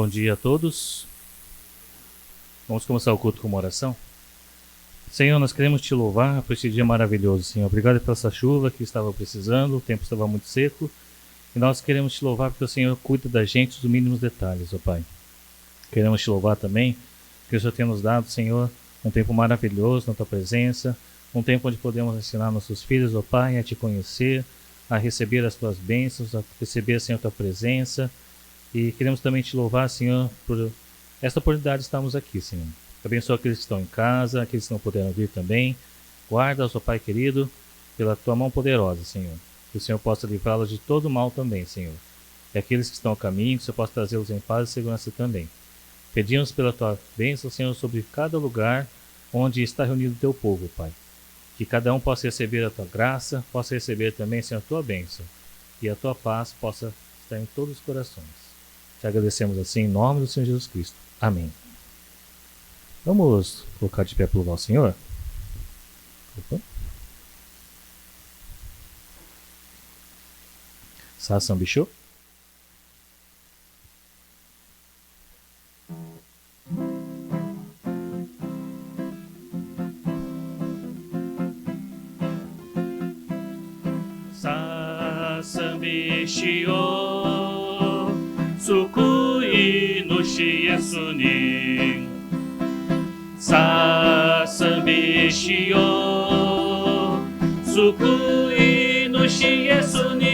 Bom dia a todos. Vamos começar o culto com uma oração. Senhor, nós queremos te louvar por este dia maravilhoso, Senhor. Obrigado pela essa chuva que estava precisando, o tempo estava muito seco. E nós queremos te louvar porque o Senhor cuida da gente dos mínimos detalhes, ó Pai. Queremos te louvar também porque o Senhor tem nos dado, Senhor, um tempo maravilhoso na tua presença, um tempo onde podemos ensinar nossos filhos, ó Pai, a te conhecer, a receber as tuas bênçãos, a receber, Senhor, a tua presença. E queremos também te louvar, Senhor, por esta oportunidade de estarmos aqui, Senhor. Abençoa aqueles que estão em casa, aqueles que não puderam vir também. Guarda-os, ó Pai querido, pela tua mão poderosa, Senhor. Que o Senhor possa livrá-los de todo mal também, Senhor. E aqueles que estão ao caminho, que o Senhor possa trazê-los em paz e segurança também. Pedimos pela tua bênção, Senhor, sobre cada lugar onde está reunido o teu povo, Pai. Que cada um possa receber a tua graça, possa receber também, Senhor, a tua bênção. E a tua paz possa estar em todos os corações. Te agradecemos assim em nome do Senhor Jesus Cristo. Amém. Vamos colocar de pé para louvar o Senhor? Opa. Sassam bicho. Sassam bicho. Sukui no shiesunin Sasambi shio Sukui no shiesunin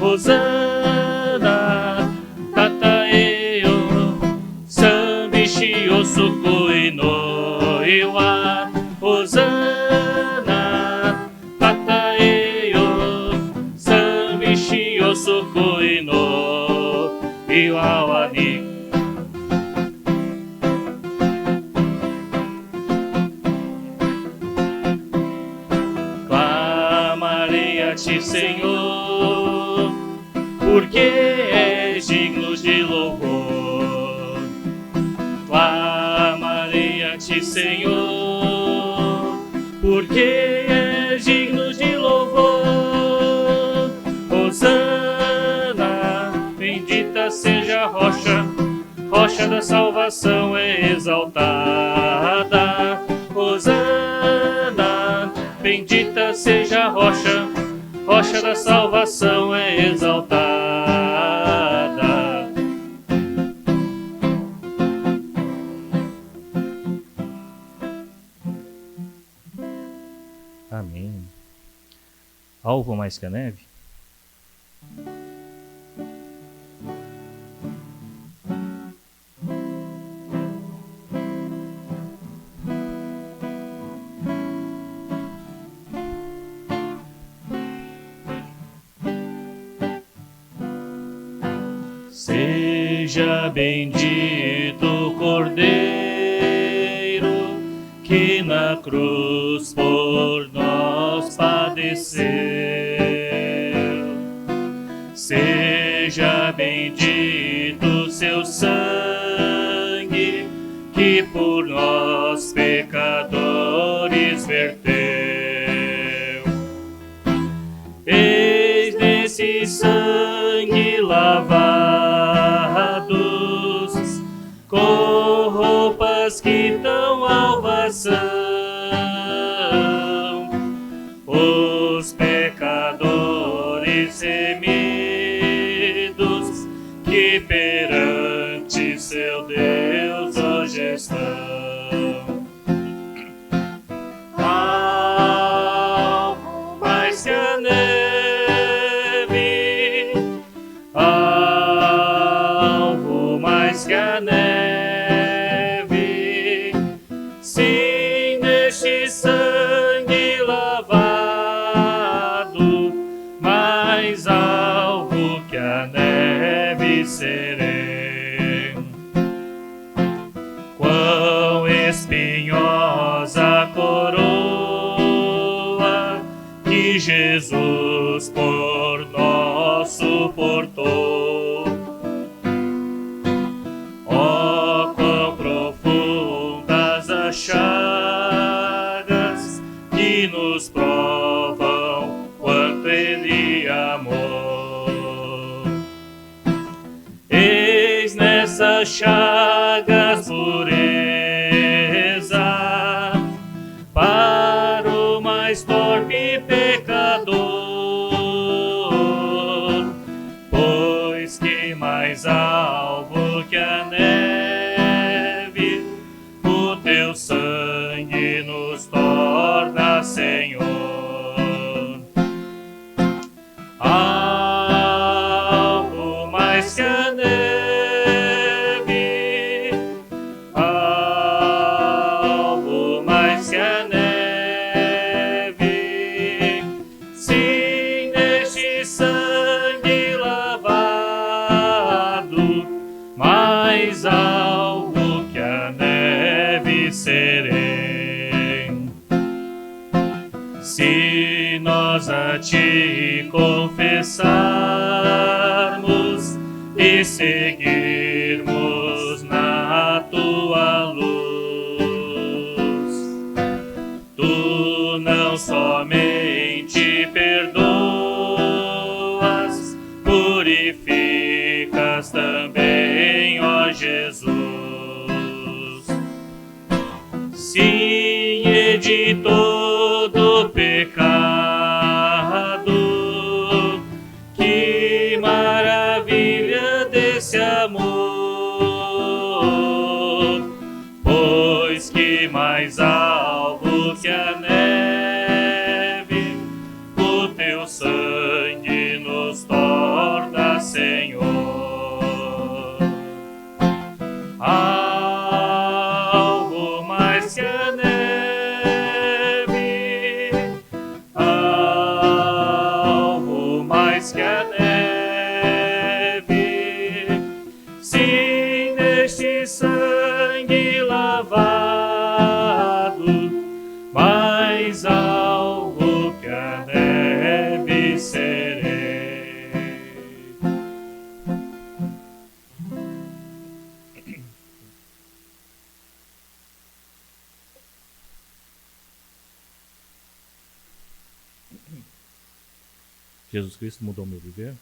Hosana tataeo Sambi shio sukui no iwa Hosana tataeo Sambi shio sukui no Iwawani. Clamarei a ti, Senhor, porque és digno de louvor. Clamarei a ti, Senhor, porque és digno de louvor. Hosana, bendita seja a rocha, rocha da salvação é exaltada. Hosana, bendita seja a rocha, rocha da salvação é exaltada. Amém. Alvo mais que a neve? Seja bendito o Cordeiro que na cruz por nós padeceu. Seja bendito seu sangue que por nós pecadores verteu. Eis nesse sangue lavados com roupas que dão salvação, os pecadores remidos que perante seu Deus hoje estão. Mais que a neve, alvo mais que a neve, sim, neste sangue lavado, mais alvo que a neve serei. Quão espinhosa coroa que Jesus por nós suportou. Oh, quão profundas as chagas que nos provam quanto Ele amou. tuas chagas pureza para o mais torpe pecador, pois que mais alvo que a neve o teu sangue nos torna, Senhor. Algo mais que a neve, algo mais que a neve, sim, neste sangue lavado, mais algo que a neve serei. Se nós a ti confessarmos e seguirmos na tua luz, tu não somente perdoas, purificas também, ó Jesus. Sim, e de todo pecado, que maravilha desse amor, pois que mais alvo que a neve o teu sangue nos torna, Senhor. Algo mais que a neve, algo mais que a neve, sim, neste sangue lavado, mais algo que a neve serei. Jesus Cristo mudou meu viver?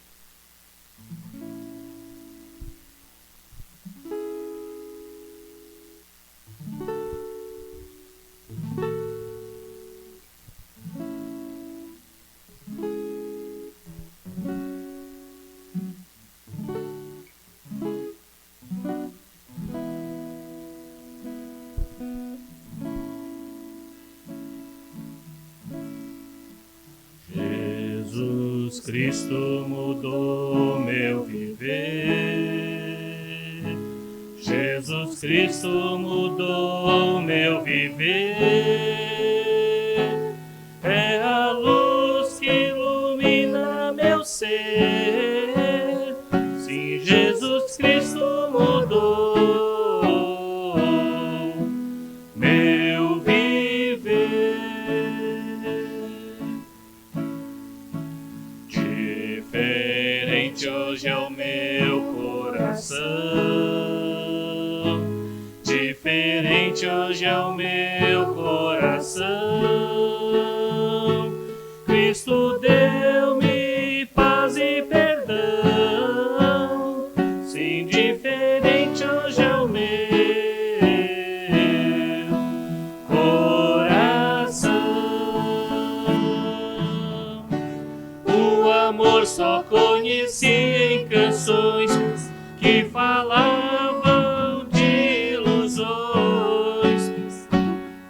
Jesus Cristo mudou meu viver. Jesus Cristo mudou meu viver. É a luz que ilumina meu ser. Sim, Jesus Cristo mudou meu viver. Diferente hoje é o meu coração, diferente hoje é o meu coração. Cristo deu-me paz e perdão, sim, diferente hoje é o meu coração. O amor só conheci em canções que falavam de ilusões.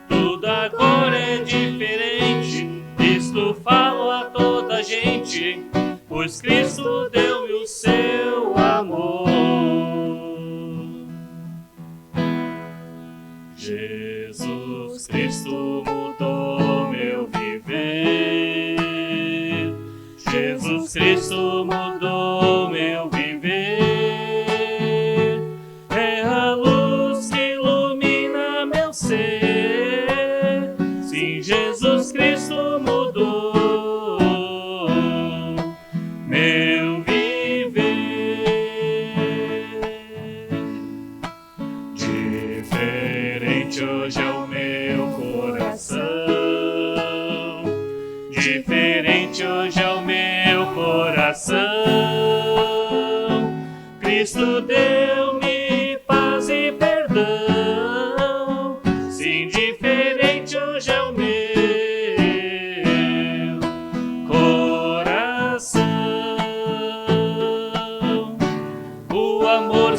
Tudo agora é diferente, isto falo a toda gente, pois Cristo deu-me o seu amor. Jesus Cristo mudou meu viver. Jesus Cristo mudou meu viver. É a luz que ilumina meu ser. Sim, Jesus Cristo mudou meu viver. Diferente hoje é o meu coração, diferente hoje é o meu coração. Cristo deu-me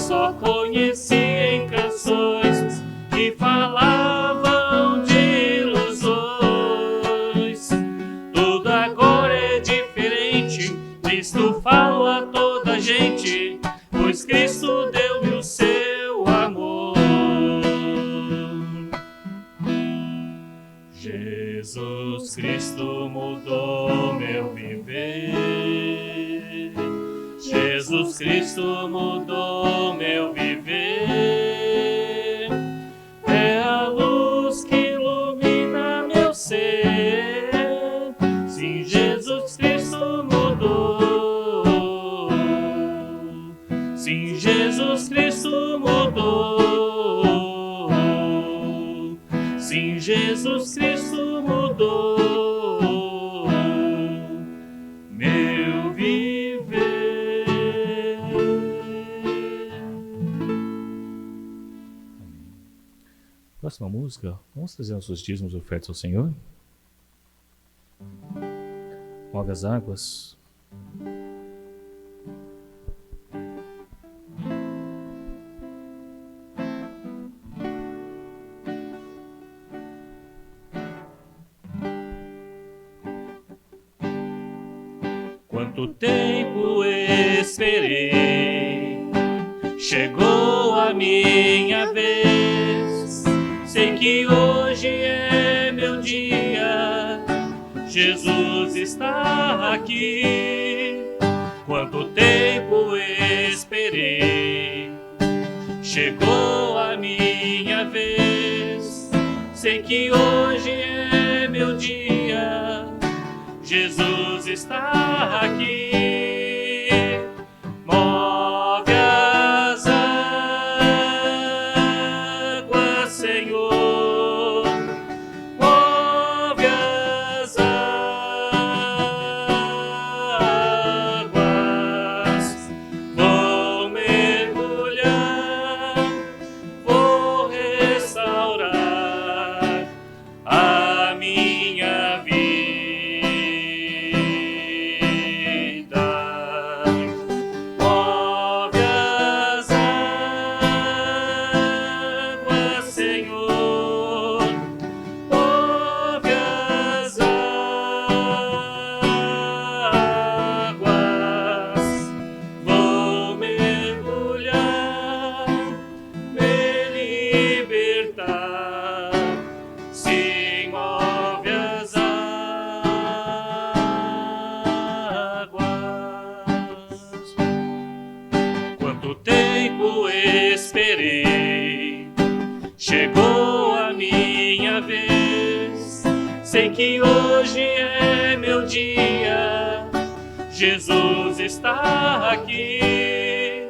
só conheci em canções que falavam de ilusões. Tudo agora é diferente, Cristo fala a toda gente, pois Cristo deu-me o seu amor. Jesus Cristo mudou meu viver. Jesus Cristo mudou meu viver. É a luz que ilumina meu ser. Sim, Jesus Cristo mudou. Sim, Jesus Cristo mudou. Sim, Jesus Cristo mudou meu viver. Próxima música, vamos trazer nossos dízimos e ofertas ao Senhor. Move as águas. Quanto tempo esperei, chegou a minha vez. Sei que hoje é meu dia, Jesus está aqui. Quanto tempo esperei, chegou a minha vez. Sei que hoje é meu dia, Jesus está aqui. Move as águas, Senhor. Move as águas. Vou mergulhar, vou restaurar a minha vida. Chegou a minha vez, sei que hoje é meu dia, Jesus está aqui.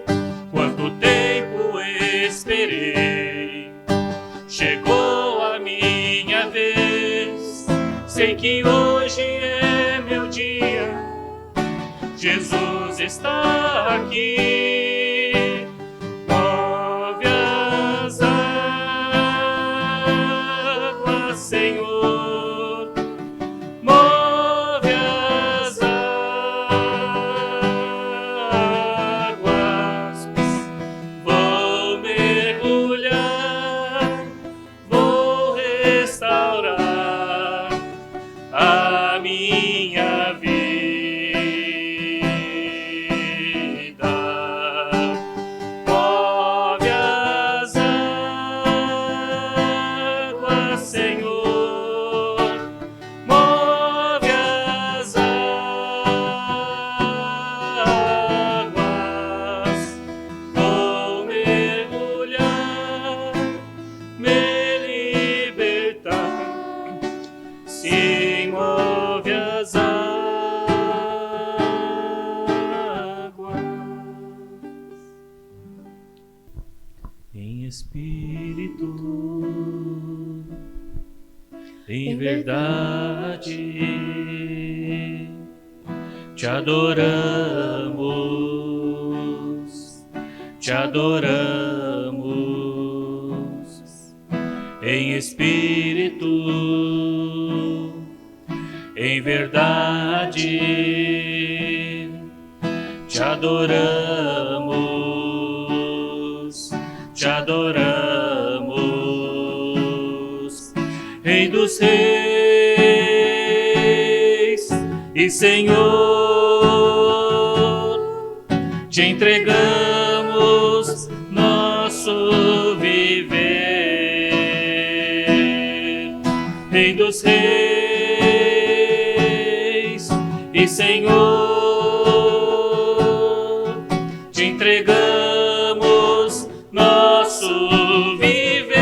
Quanto tempo esperei, chegou a minha vez, sei que hoje é meu dia, Jesus está aqui. Senhor, move as águas. Vou mergulhar, vou restaurar a minha vida. Move as águas, Senhor. Espírito, em verdade, te adoramos, te adoramos. Em espírito, em verdade, te adoramos. adoramos, Rei dos reis e Senhor, te entregamos nosso viver. Rei dos reis e Senhor, te entregamos nosso viver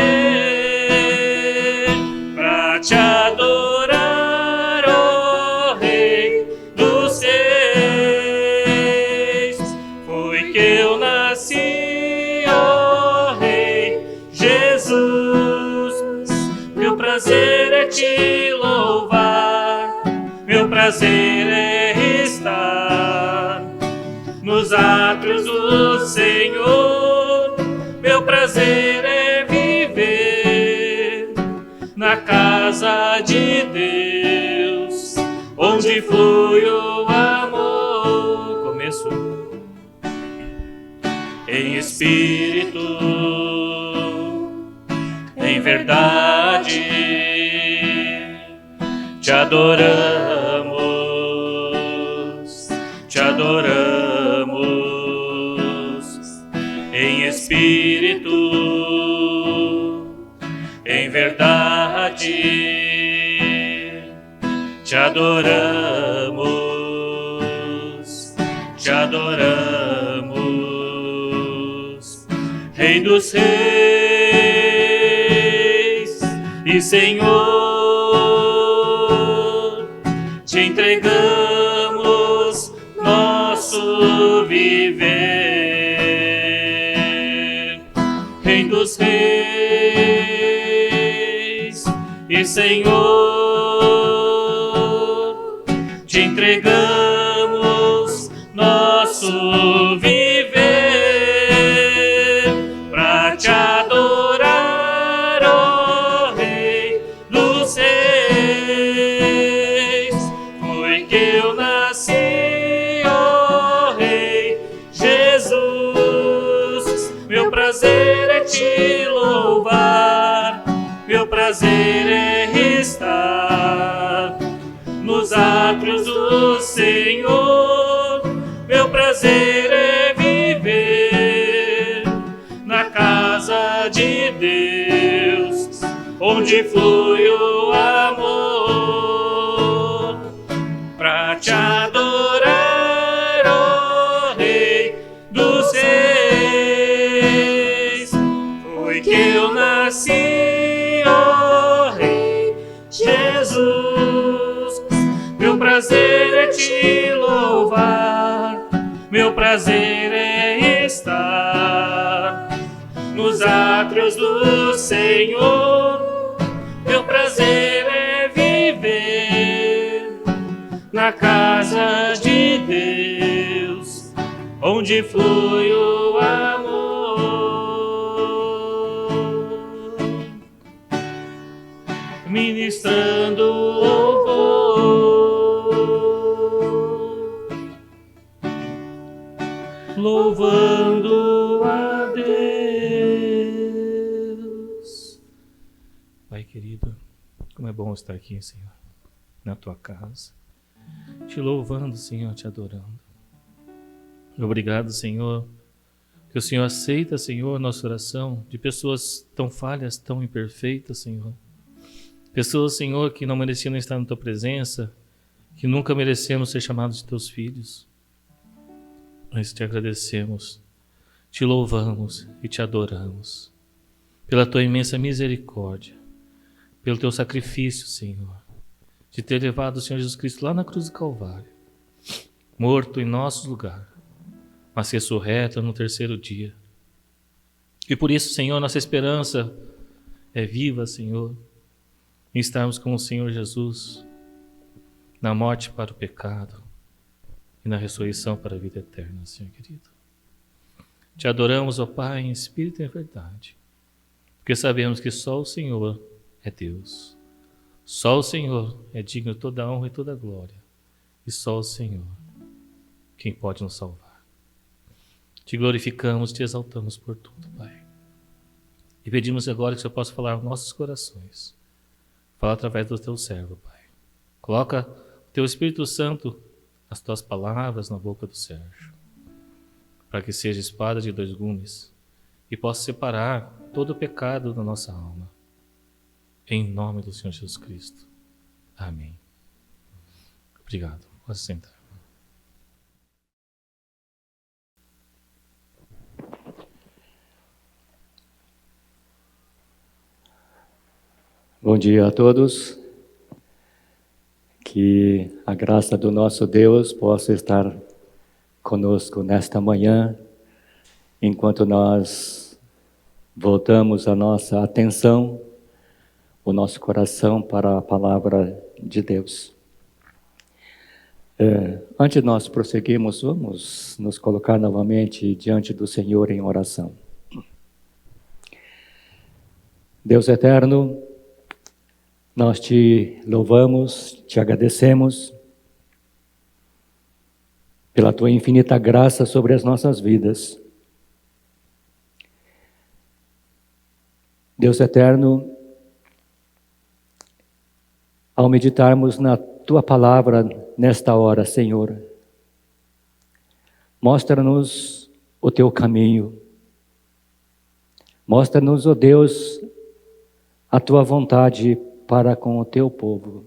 para te adorar, ó Rei dos reis. Foi que eu nasci, ó Rei Jesus. Meu prazer é te louvar, meu prazer é estar nos átrios do Senhor. Meu prazer é viver na casa de Deus, onde flui o amor. Começo. Em espírito, em verdade, te adoramos, te adoramos. Em espírito, em verdade, te adoramos, te adoramos. Rei dos reis e Senhor, te entregamos nosso viver. Rei dos reis e Senhor, te entregamos nosso viver para te adorar, ó Rei dos reis. Foi que eu nasci, ó Rei Jesus. Meu prazer é te louvar, meu prazer é estar nos átrios do Senhor. Meu prazer é viver na casa de Deus, onde flui o amor. Pra te adorar, ó Rei dos reis. Foi que eu nasci, ó Rei Jesus. Meu prazer é te louvar, meu prazer é estar nos átrios do Senhor. Meu prazer é viver na casa de Deus, onde flui o amor, ministrando louvor, louvando a Deus. Pai querido, como é bom estar aqui, Senhor, na tua casa, te louvando, Senhor, te adorando. Obrigado, Senhor, que o Senhor aceita, Senhor, nossa oração de pessoas tão falhas, tão imperfeitas, Senhor. Pessoas, Senhor, que não mereciam estar na tua presença, que nunca merecemos ser chamados de teus filhos. Nós te agradecemos, te louvamos e te adoramos pela tua imensa misericórdia, pelo teu sacrifício, Senhor, de ter levado o Senhor Jesus Cristo lá na cruz do Calvário, morto em nosso lugar, mas ressurreto no terceiro dia. E por isso, Senhor, nossa esperança é viva, Senhor, em estarmos com o Senhor Jesus na morte para o pecado e na ressurreição para a vida eterna, Senhor querido. Te adoramos, ó Pai, em espírito e em verdade, porque sabemos que só o Senhor é Deus. Só o Senhor é digno de toda a honra e toda a glória. E só o Senhor quem pode nos salvar. Te glorificamos, te exaltamos por tudo, Pai. E pedimos agora que o Senhor possa falar aos nossos corações. Fala através do teu servo, Pai. Coloca o teu Espírito Santo, as tuas palavras na boca do Sérgio, para que seja espada de dois gumes e possa separar todo o pecado da nossa alma. Em nome do Senhor Jesus Cristo. Amém. Obrigado. Pode sentar. Bom dia a todos. Que a graça do nosso Deus possa estar conosco nesta manhã, enquanto nós voltamos a nossa atenção, o nosso coração para a palavra de Deus. Antes de nós prosseguirmos, vamos nos colocar novamente diante do Senhor em oração. Deus eterno, nós te louvamos, te agradecemos pela tua infinita graça sobre as nossas vidas. Deus eterno, ao meditarmos na tua palavra nesta hora, Senhor, mostra-nos o teu caminho. Mostra-nos, ó Deus, a tua vontade para com o teu povo.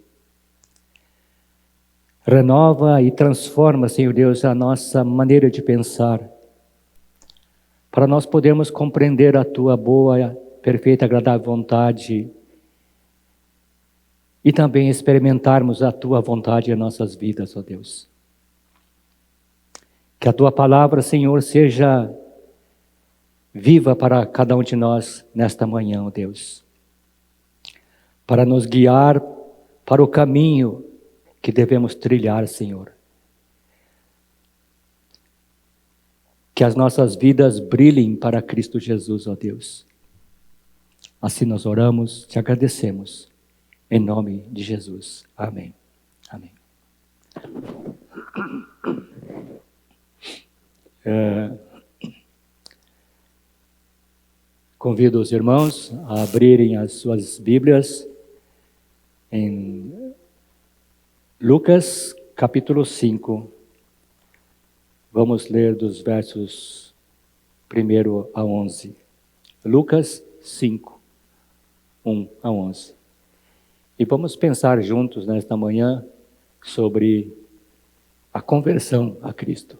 Renova e transforma, Senhor Deus, a nossa maneira de pensar, para nós podermos compreender a tua boa, perfeita, agradável vontade e também experimentarmos a tua vontade em nossas vidas, ó Deus. Que a tua palavra, Senhor, seja viva para cada um de nós nesta manhã, ó Deus, para nos guiar para o caminho que devemos trilhar, Senhor. Que as nossas vidas brilhem para Cristo Jesus, ó Deus. Assim nós oramos, te agradecemos, em nome de Jesus. Amém. Amém. Convido os irmãos a abrirem as suas Bíblias em Lucas capítulo 5. Vamos ler dos versos 1 a 11. Lucas 5, 1 a 11. E vamos pensar juntos nesta manhã sobre a conversão a Cristo.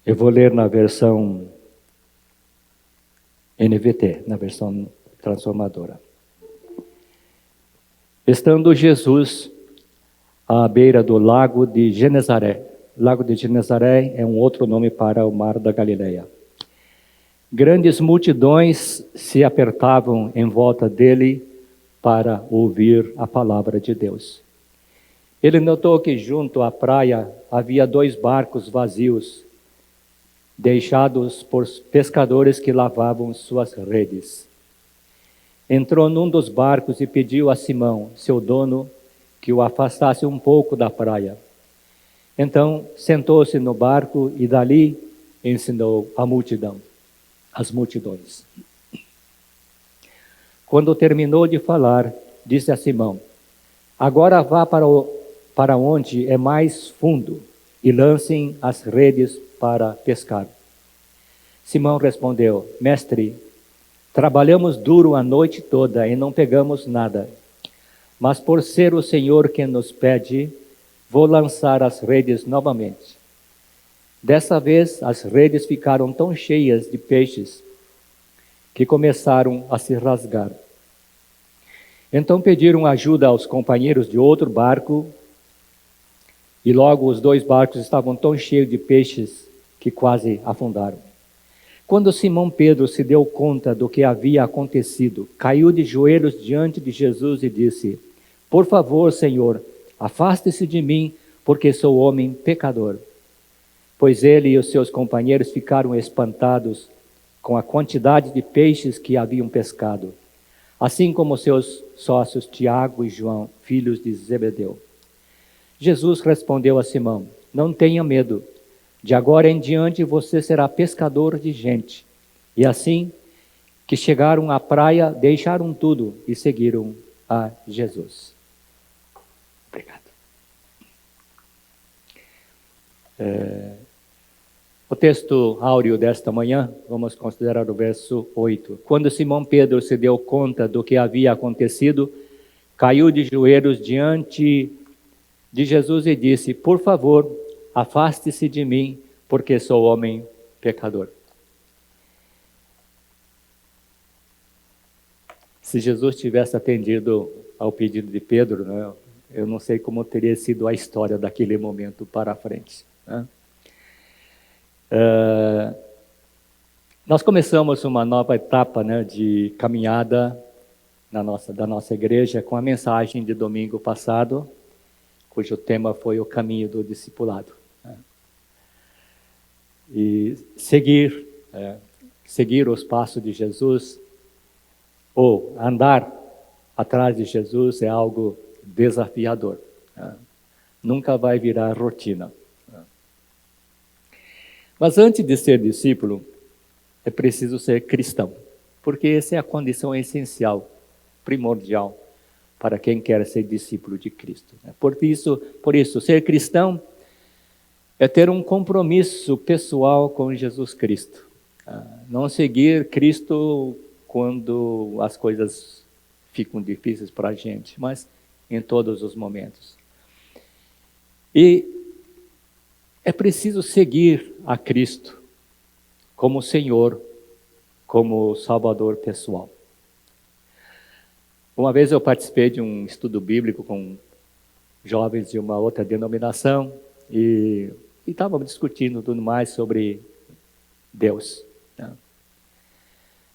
Eu vou ler na versão NVT, na versão transformadora. Estando Jesus à beira do lago de Genezaré. Lago de Genezaré é um outro nome para o mar da Galileia. Grandes multidões se apertavam em volta dele para ouvir a palavra de Deus. Ele notou que junto à praia havia 2 barcos vazios, deixados por pescadores que lavavam suas redes. Entrou num dos barcos e pediu a Simão, seu dono, que o afastasse um pouco da praia. Então sentou-se no barco e dali ensinou as multidões. Quando terminou de falar, disse a Simão: agora vá para onde é mais fundo e lancem as redes para pescar. Simão respondeu: mestre, trabalhamos duro a noite toda e não pegamos nada. Mas por ser o Senhor quem nos pede, vou lançar as redes novamente. Dessa vez as redes ficaram tão cheias de peixes que começaram a se rasgar. Então pediram ajuda aos companheiros de outro barco e logo os 2 barcos estavam tão cheios de peixes que quase afundaram. Quando Simão Pedro se deu conta do que havia acontecido, caiu de joelhos diante de Jesus e disse: por favor, Senhor, afaste-se de mim, porque sou homem pecador. Pois ele e os seus companheiros ficaram espantados com a quantidade de peixes que haviam pescado, assim como seus sócios Tiago e João, filhos de Zebedeu. Jesus respondeu a Simão: não tenha medo, de agora em diante você será pescador de gente. E assim que chegaram à praia, deixaram tudo e seguiram a Jesus. Obrigado. O texto áureo desta manhã, vamos considerar o verso 8. Quando Simão Pedro se deu conta do que havia acontecido, caiu de joelhos diante de Jesus e disse: por favor, afaste-se de mim, porque sou homem pecador. Se Jesus tivesse atendido ao pedido de Pedro, né, eu não sei como teria sido a história daquele momento para frente. Né? Nós começamos uma nova etapa, né, de caminhada da nossa igreja com a mensagem de domingo passado, cujo tema foi o caminho do discipulado. Né? E seguir os passos de Jesus, ou andar atrás de Jesus, é algo desafiador. Né? Nunca vai virar rotina. Né? Mas antes de ser discípulo, é preciso ser cristão, porque essa é a condição essencial, primordial, para quem quer ser discípulo de Cristo. Né? Por isso, ser cristão é ter um compromisso pessoal com Jesus Cristo. Não seguir Cristo quando as coisas ficam difíceis para a gente, mas em todos os momentos. E é preciso seguir a Cristo como Senhor, como Salvador pessoal. Uma vez eu participei de um estudo bíblico com jovens de uma outra denominação e estávamos discutindo tudo mais sobre Deus. Né?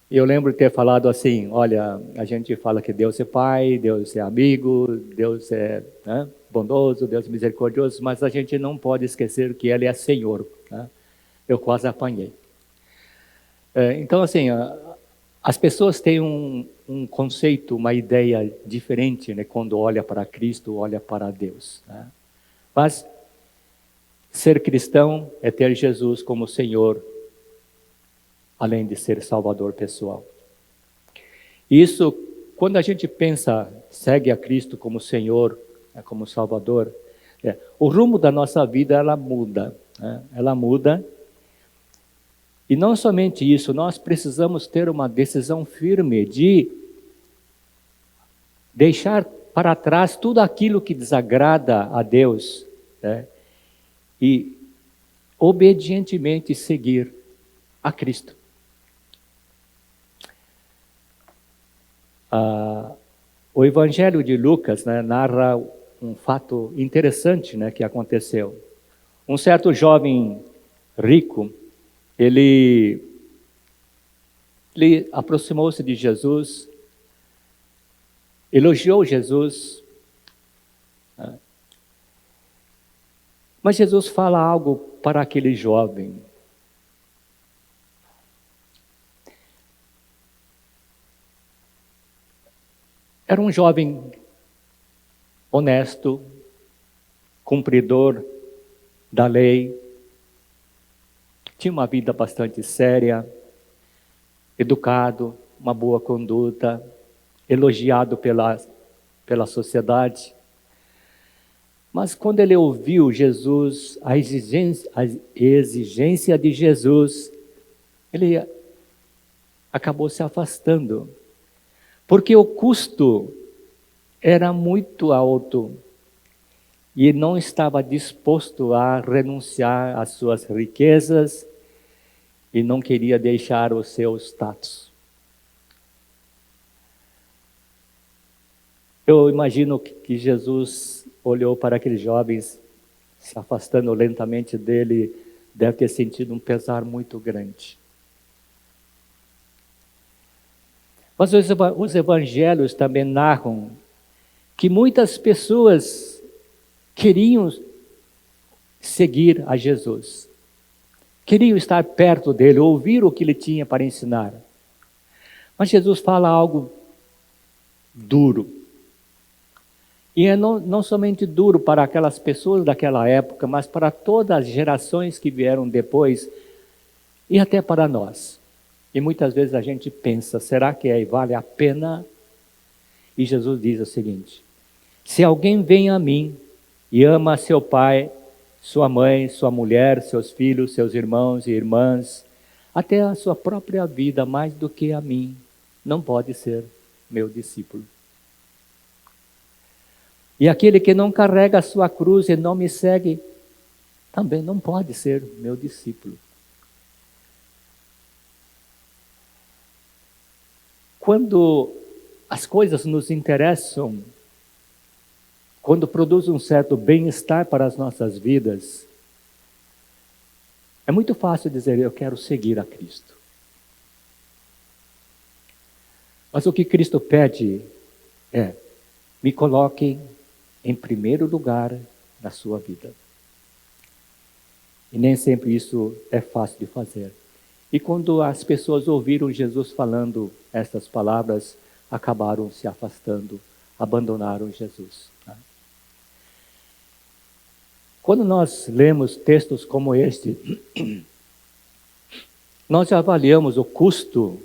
E eu lembro de ter falado assim: olha, a gente fala que Deus é Pai, Deus é amigo, Deus é, né, bondoso, Deus é misericordioso, mas a gente não pode esquecer que Ele é Senhor. Né? Eu quase apanhei. Então, assim, as pessoas têm um conceito, uma ideia diferente, né, quando olha para Cristo, olha para Deus. Né? Mas ser cristão é ter Jesus como Senhor, além de ser Salvador pessoal. Isso, quando a gente pensa, segue a Cristo como Senhor, como Salvador, o rumo da nossa vida, ela muda. Né? Ela muda. E não somente isso, nós precisamos ter uma decisão firme de deixar para trás tudo aquilo que desagrada a Deus, né? E obedientemente seguir a Cristo. O Evangelho de Lucas, né, narra um fato interessante, né, que aconteceu. Um certo jovem rico, ele aproximou-se de Jesus, elogiou Jesus, né? Mas Jesus fala algo para aquele jovem. Era um jovem honesto, cumpridor da lei, tinha uma vida bastante séria, educado, uma boa conduta, elogiado pela sociedade. Mas quando ele ouviu Jesus, a exigência de Jesus, ele acabou se afastando. Porque o custo era muito alto e não estava disposto a renunciar às suas riquezas e não queria deixar o seu status. Eu imagino que Jesus olhou para aqueles jovens, se afastando lentamente dele, deve ter sentido um pesar muito grande. Mas os evangelhos também narram que muitas pessoas queriam seguir a Jesus, queriam estar perto dele, ouvir o que ele tinha para ensinar. Mas Jesus fala algo duro. E é não somente duro para aquelas pessoas daquela época, mas para todas as gerações que vieram depois e até para nós. E muitas vezes a gente pensa, será que vale a pena? E Jesus diz o seguinte: se alguém vem a mim e ama seu pai, sua mãe, sua mulher, seus filhos, seus irmãos e irmãs, até a sua própria vida mais do que a mim, não pode ser meu discípulo. E aquele que não carrega a sua cruz e não me segue, também não pode ser meu discípulo. Quando as coisas nos interessam, quando produz um certo bem-estar para as nossas vidas, é muito fácil dizer, eu quero seguir a Cristo. Mas o que Cristo pede é, me coloquem em primeiro lugar na sua vida. E nem sempre isso é fácil de fazer. E quando as pessoas ouviram Jesus falando estas palavras, acabaram se afastando, abandonaram Jesus. Quando nós lemos textos como este, nós avaliamos o custo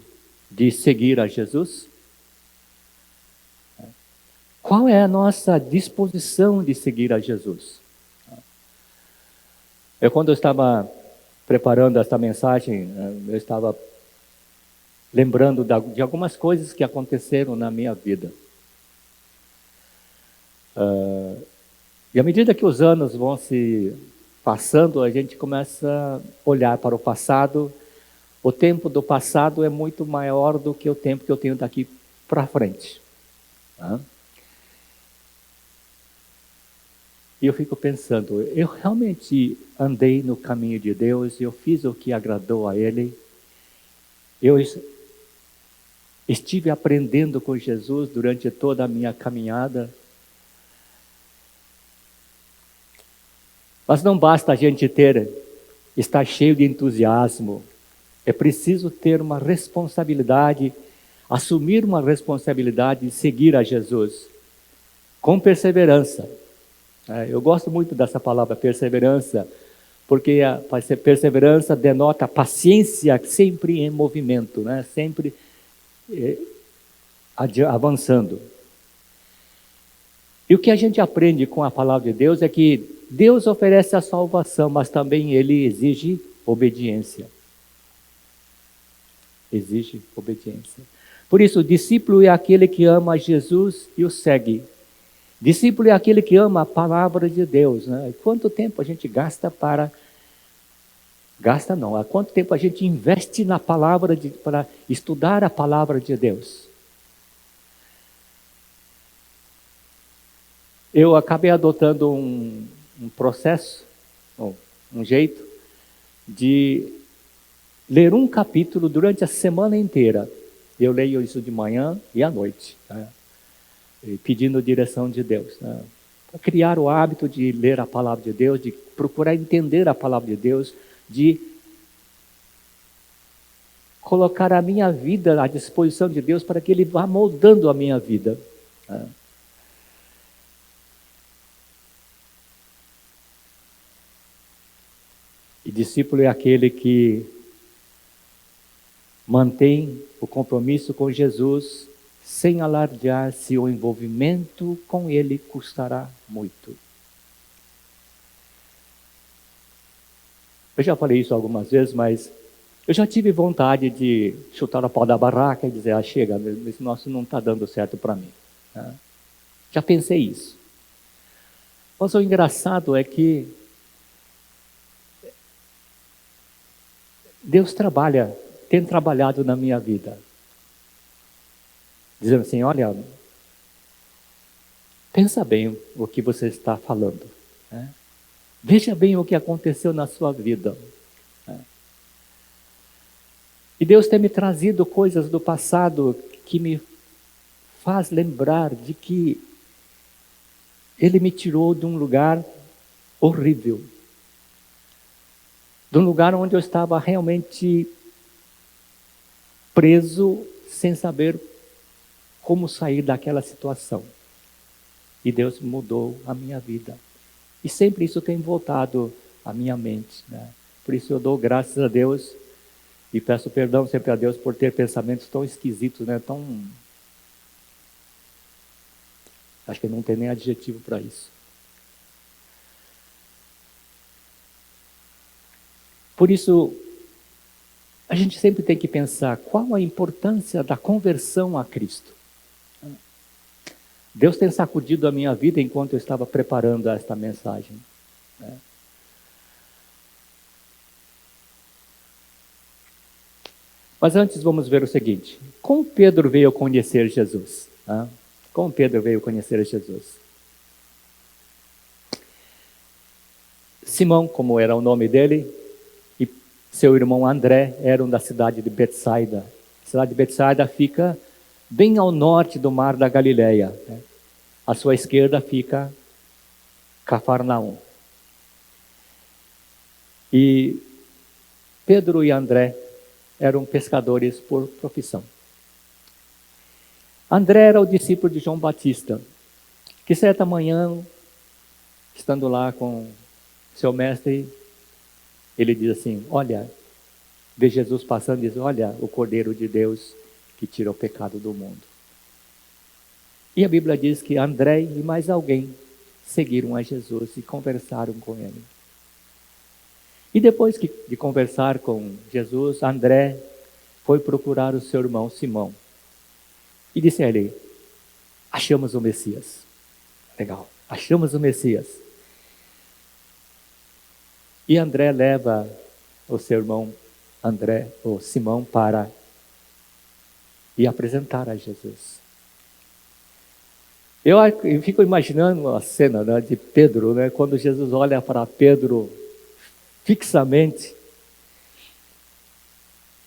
de seguir a Jesus? Qual é a nossa disposição de seguir a Jesus? Quando eu estava preparando esta mensagem, eu estava lembrando de algumas coisas que aconteceram na minha vida. E à medida que os anos vão se passando, a gente começa a olhar para o passado. O tempo do passado é muito maior do que o tempo que eu tenho daqui para frente. E eu fico pensando, eu realmente andei no caminho de Deus, eu fiz o que agradou a Ele, eu estive aprendendo com Jesus durante toda a minha caminhada. Mas não basta a gente estar cheio de entusiasmo, é preciso ter uma responsabilidade, assumir uma responsabilidade de seguir a Jesus, com perseverança. Eu gosto muito dessa palavra perseverança, porque a perseverança denota paciência sempre em movimento, né? Sempre avançando. E o que a gente aprende com a palavra de Deus é que Deus oferece a salvação, mas também Ele exige obediência. Exige obediência. Por isso, o discípulo é aquele que ama Jesus e o segue. Discípulo é aquele que ama a palavra de Deus, né? Quanto tempo a gente gasta para... Gasta não, há quanto tempo a gente investe na palavra para estudar a palavra de Deus? Eu acabei adotando um processo, um jeito de ler um capítulo durante a semana inteira. Eu leio isso de manhã e à noite, né? Pedindo direção de Deus, né? Para criar o hábito de ler a palavra de Deus, de procurar entender a palavra de Deus, de colocar a minha vida à disposição de Deus para que Ele vá moldando a minha vida, né? E discípulo é aquele que mantém o compromisso com Jesus sem alardear se o envolvimento com Ele custará muito. Eu já falei isso algumas vezes, mas eu já tive vontade de chutar o pau da barraca e dizer, chega, esse nosso não está dando certo para mim. Já pensei isso. Mas o engraçado é que Deus tem trabalhado na minha vida. Dizendo assim, olha, pensa bem o que você está falando, né? Veja bem o que aconteceu na sua vida, né? E Deus tem me trazido coisas do passado que me faz lembrar de que Ele me tirou de um lugar horrível, de um lugar onde eu estava realmente preso, sem saber como sair daquela situação. E Deus mudou a minha vida. E sempre isso tem voltado à minha mente, né? Por isso eu dou graças a Deus e peço perdão sempre a Deus por ter pensamentos tão esquisitos, né? Acho que não tem nem adjetivo para isso. Por isso, a gente sempre tem que pensar qual a importância da conversão a Cristo. Deus tem sacudido a minha vida enquanto eu estava preparando esta mensagem, né? Mas antes vamos ver o seguinte: como Pedro veio conhecer Jesus? Né? Como Pedro veio conhecer Jesus? Simão, como era o nome dele, e seu irmão André eram da cidade de Betsaida. A cidade de Betsaida fica bem ao norte do mar da Galileia, né? À sua esquerda fica Cafarnaum. E Pedro e André eram pescadores por profissão. André era o discípulo de João Batista, que certa manhã, estando lá com seu mestre, ele diz assim: olha, vê Jesus passando e diz: olha o Cordeiro de Deus que tira o pecado do mundo. E a Bíblia diz que André e mais alguém seguiram a Jesus e conversaram com ele. E depois de conversar com Jesus, André foi procurar o seu irmão Simão. E disse a ele: achamos o Messias. Legal, achamos o Messias. E André leva o seu irmão Simão para ir apresentar a Jesus. Eu fico imaginando a cena, né, de Pedro, né, quando Jesus olha para Pedro fixamente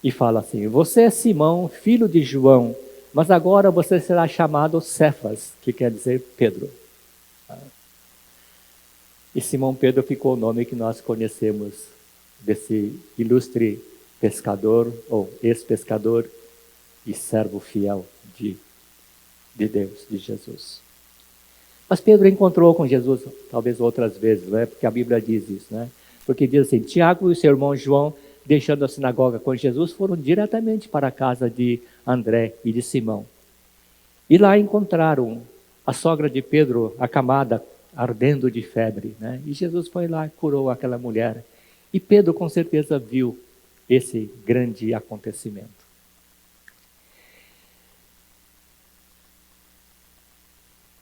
e fala assim: você é Simão, filho de João, mas agora você será chamado Cefas, que quer dizer Pedro. E Simão Pedro ficou o nome que nós conhecemos desse ilustre pescador, ou ex-pescador e servo fiel de Deus, de Jesus. Mas Pedro encontrou com Jesus talvez outras vezes, né? Porque a Bíblia diz isso, né? Porque diz assim: Tiago e seu irmão João, deixando a sinagoga com Jesus, foram diretamente para a casa de André e de Simão. E lá encontraram a sogra de Pedro acamada, ardendo de febre, né? E Jesus foi lá e curou aquela mulher. E Pedro com certeza viu esse grande acontecimento.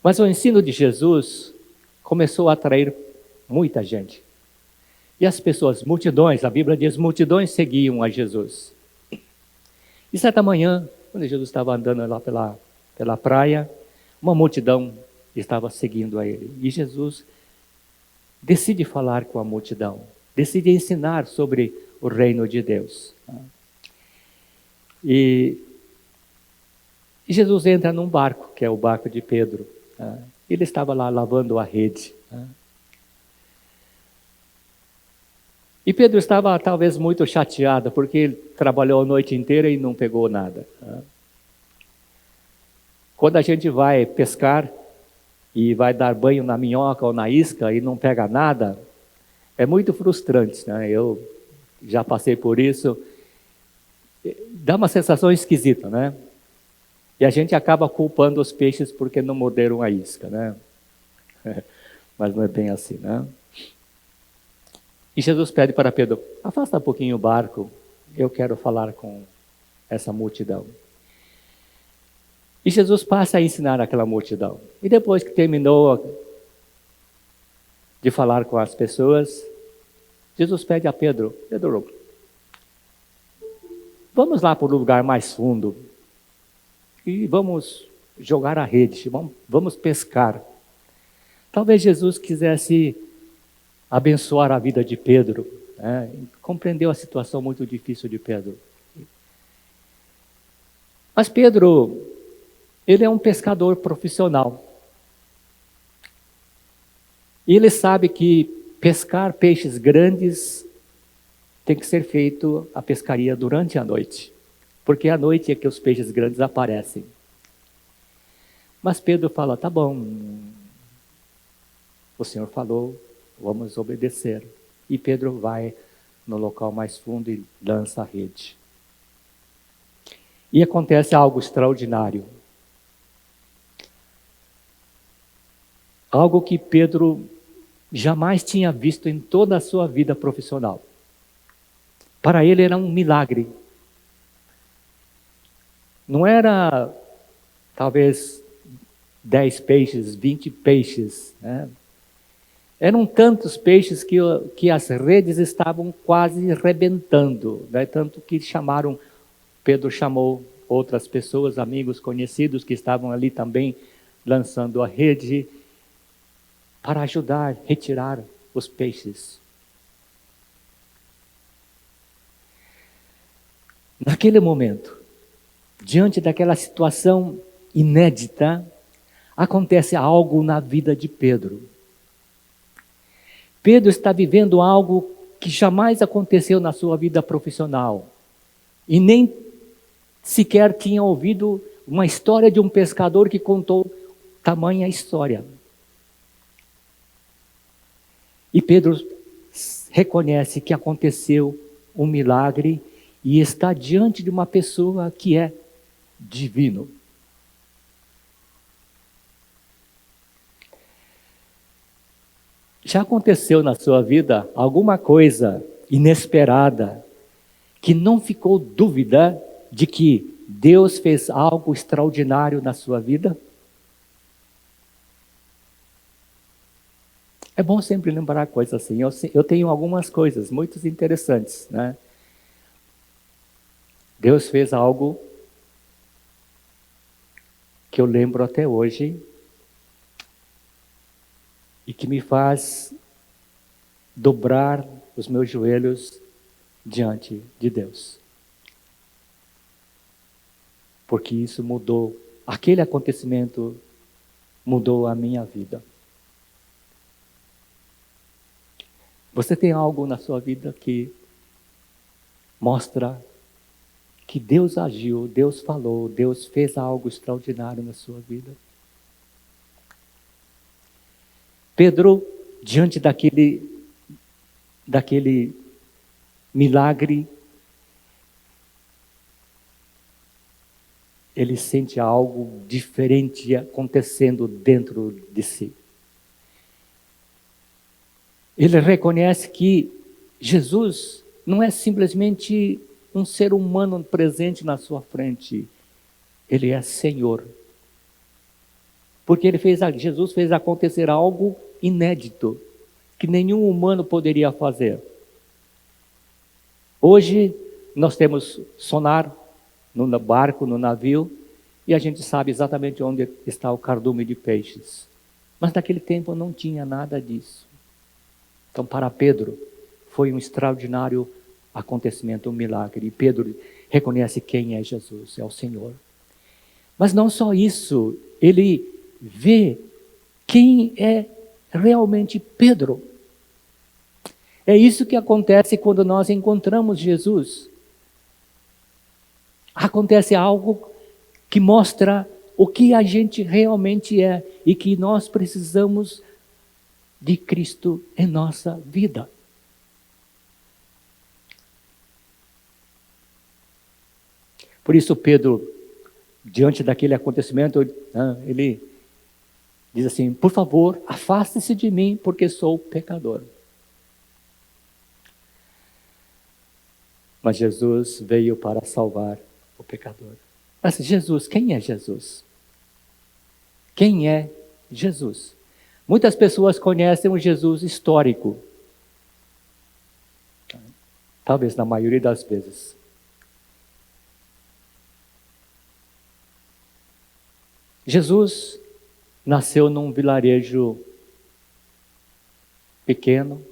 Mas o ensino de Jesus começou a atrair muita gente. E as pessoas, multidões, a Bíblia diz, multidões seguiam a Jesus. E certa manhã, quando Jesus estava andando lá pela praia, uma multidão estava seguindo a ele. E Jesus decide falar com a multidão, decide ensinar sobre o reino de Deus. E Jesus entra num barco, que é o barco de Pedro. Ele estava lá lavando a rede. E Pedro estava talvez muito chateado, porque ele trabalhou a noite inteira e não pegou nada. Quando a gente vai pescar e vai dar banho na minhoca ou na isca e não pega nada, é muito frustrante, né? Eu já passei por isso. Dá uma sensação esquisita, né? E a gente acaba culpando os peixes porque não morderam a isca, né? Mas não é bem assim, né? E Jesus pede para Pedro: afasta um pouquinho o barco, eu quero falar com essa multidão. E Jesus passa a ensinar aquela multidão. E depois que terminou de falar com as pessoas, Jesus pede a Pedro: Pedro, vamos lá para o lugar mais fundo e vamos jogar a rede, vamos pescar. Talvez Jesus quisesse abençoar a vida de Pedro, né? Compreendeu a situação muito difícil de Pedro. Mas Pedro, ele é um pescador profissional. E ele sabe que pescar peixes grandes tem que ser feito a pescaria durante a noite, porque à noite é que os peixes grandes aparecem. Mas Pedro fala: tá bom, o Senhor falou, vamos obedecer. E Pedro vai no local mais fundo e lança a rede. E acontece algo extraordinário. Algo que Pedro jamais tinha visto em toda a sua vida profissional. Para ele era um milagre. Não era, talvez, 10 peixes, 20 peixes, né? Eram tantos peixes que as redes estavam quase rebentando, né? Tanto que Pedro chamou outras pessoas, amigos, conhecidos, que estavam ali também lançando a rede, para ajudar a retirar os peixes. Naquele momento, diante daquela situação inédita, acontece algo na vida de Pedro. Pedro está vivendo algo que jamais aconteceu na sua vida profissional. E nem sequer tinha ouvido uma história de um pescador que contou tamanha história. E Pedro reconhece que aconteceu um milagre e está diante de uma pessoa que é divino. Já aconteceu na sua vida alguma coisa inesperada que não ficou dúvida de que Deus fez algo extraordinário na sua vida? É bom sempre lembrar coisas assim. Eu tenho algumas coisas muito interessantes, né? Deus fez algo que eu lembro até hoje e que me faz dobrar os meus joelhos diante de Deus. Porque isso mudou, aquele acontecimento mudou a minha vida. Você tem algo na sua vida que mostra que Deus agiu, Deus falou, Deus fez algo extraordinário na sua vida? Pedro, diante daquele milagre, ele sente algo diferente acontecendo dentro de si. Ele reconhece que Jesus não é simplesmente um ser humano presente na sua frente. Ele é Senhor. Porque Jesus fez acontecer algo inédito, que nenhum humano poderia fazer. Hoje, nós temos sonar no barco, no navio, e a gente sabe exatamente onde está o cardume de peixes. Mas naquele tempo não tinha nada disso. Então, para Pedro, foi um extraordinário acontecimento, um milagre. E Pedro reconhece quem é Jesus, é o Senhor. Mas não só isso, ele vê quem é realmente Pedro. É isso que acontece quando nós encontramos Jesus. Acontece algo que mostra o que a gente realmente é e que nós precisamos de Cristo em nossa vida. Por isso Pedro, diante daquele acontecimento, ele diz assim: por favor, afaste-se de mim, porque sou pecador. Mas Jesus veio para salvar o pecador. Mas Jesus, quem é Jesus? Quem é Jesus? Muitas pessoas conhecem o Jesus histórico. Talvez na maioria das vezes. Jesus nasceu num vilarejo pequeno,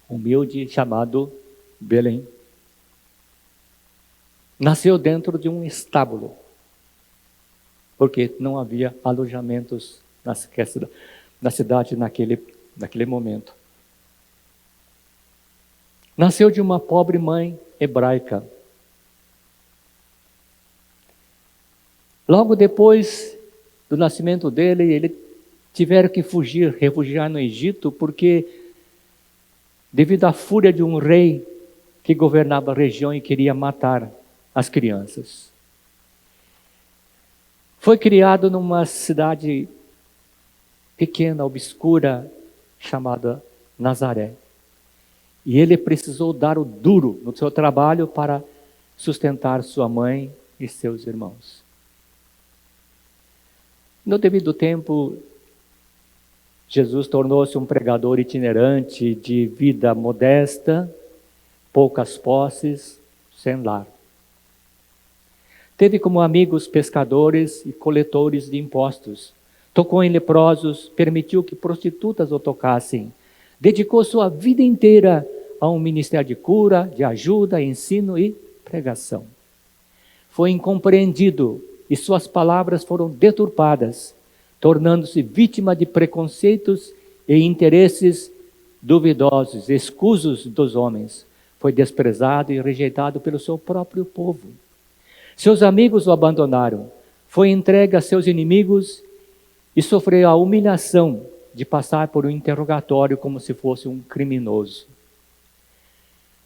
humilde, chamado Belém. Nasceu dentro de um estábulo, porque não havia alojamentos na cidade naquele momento. Nasceu de uma pobre mãe hebraica. Logo depois do nascimento dele, ele tiveram que fugir, refugiar no Egito, porque devido à fúria de um rei que governava a região e queria matar as crianças. Foi criado numa cidade pequena, obscura, chamada Nazaré. E ele precisou dar o duro no seu trabalho para sustentar sua mãe e seus irmãos. No devido tempo, Jesus tornou-se um pregador itinerante de vida modesta, poucas posses, sem lar. Teve como amigos pescadores e coletores de impostos. Tocou em leprosos, permitiu que prostitutas o tocassem. Dedicou sua vida inteira a um ministério de cura, de ajuda, ensino e pregação. Foi incompreendido e suas palavras foram deturpadas, tornando-se vítima de preconceitos e interesses duvidosos, escusos dos homens. Foi desprezado e rejeitado pelo seu próprio povo. Seus amigos o abandonaram, foi entregue a seus inimigos e sofreu a humilhação de passar por um interrogatório como se fosse um criminoso.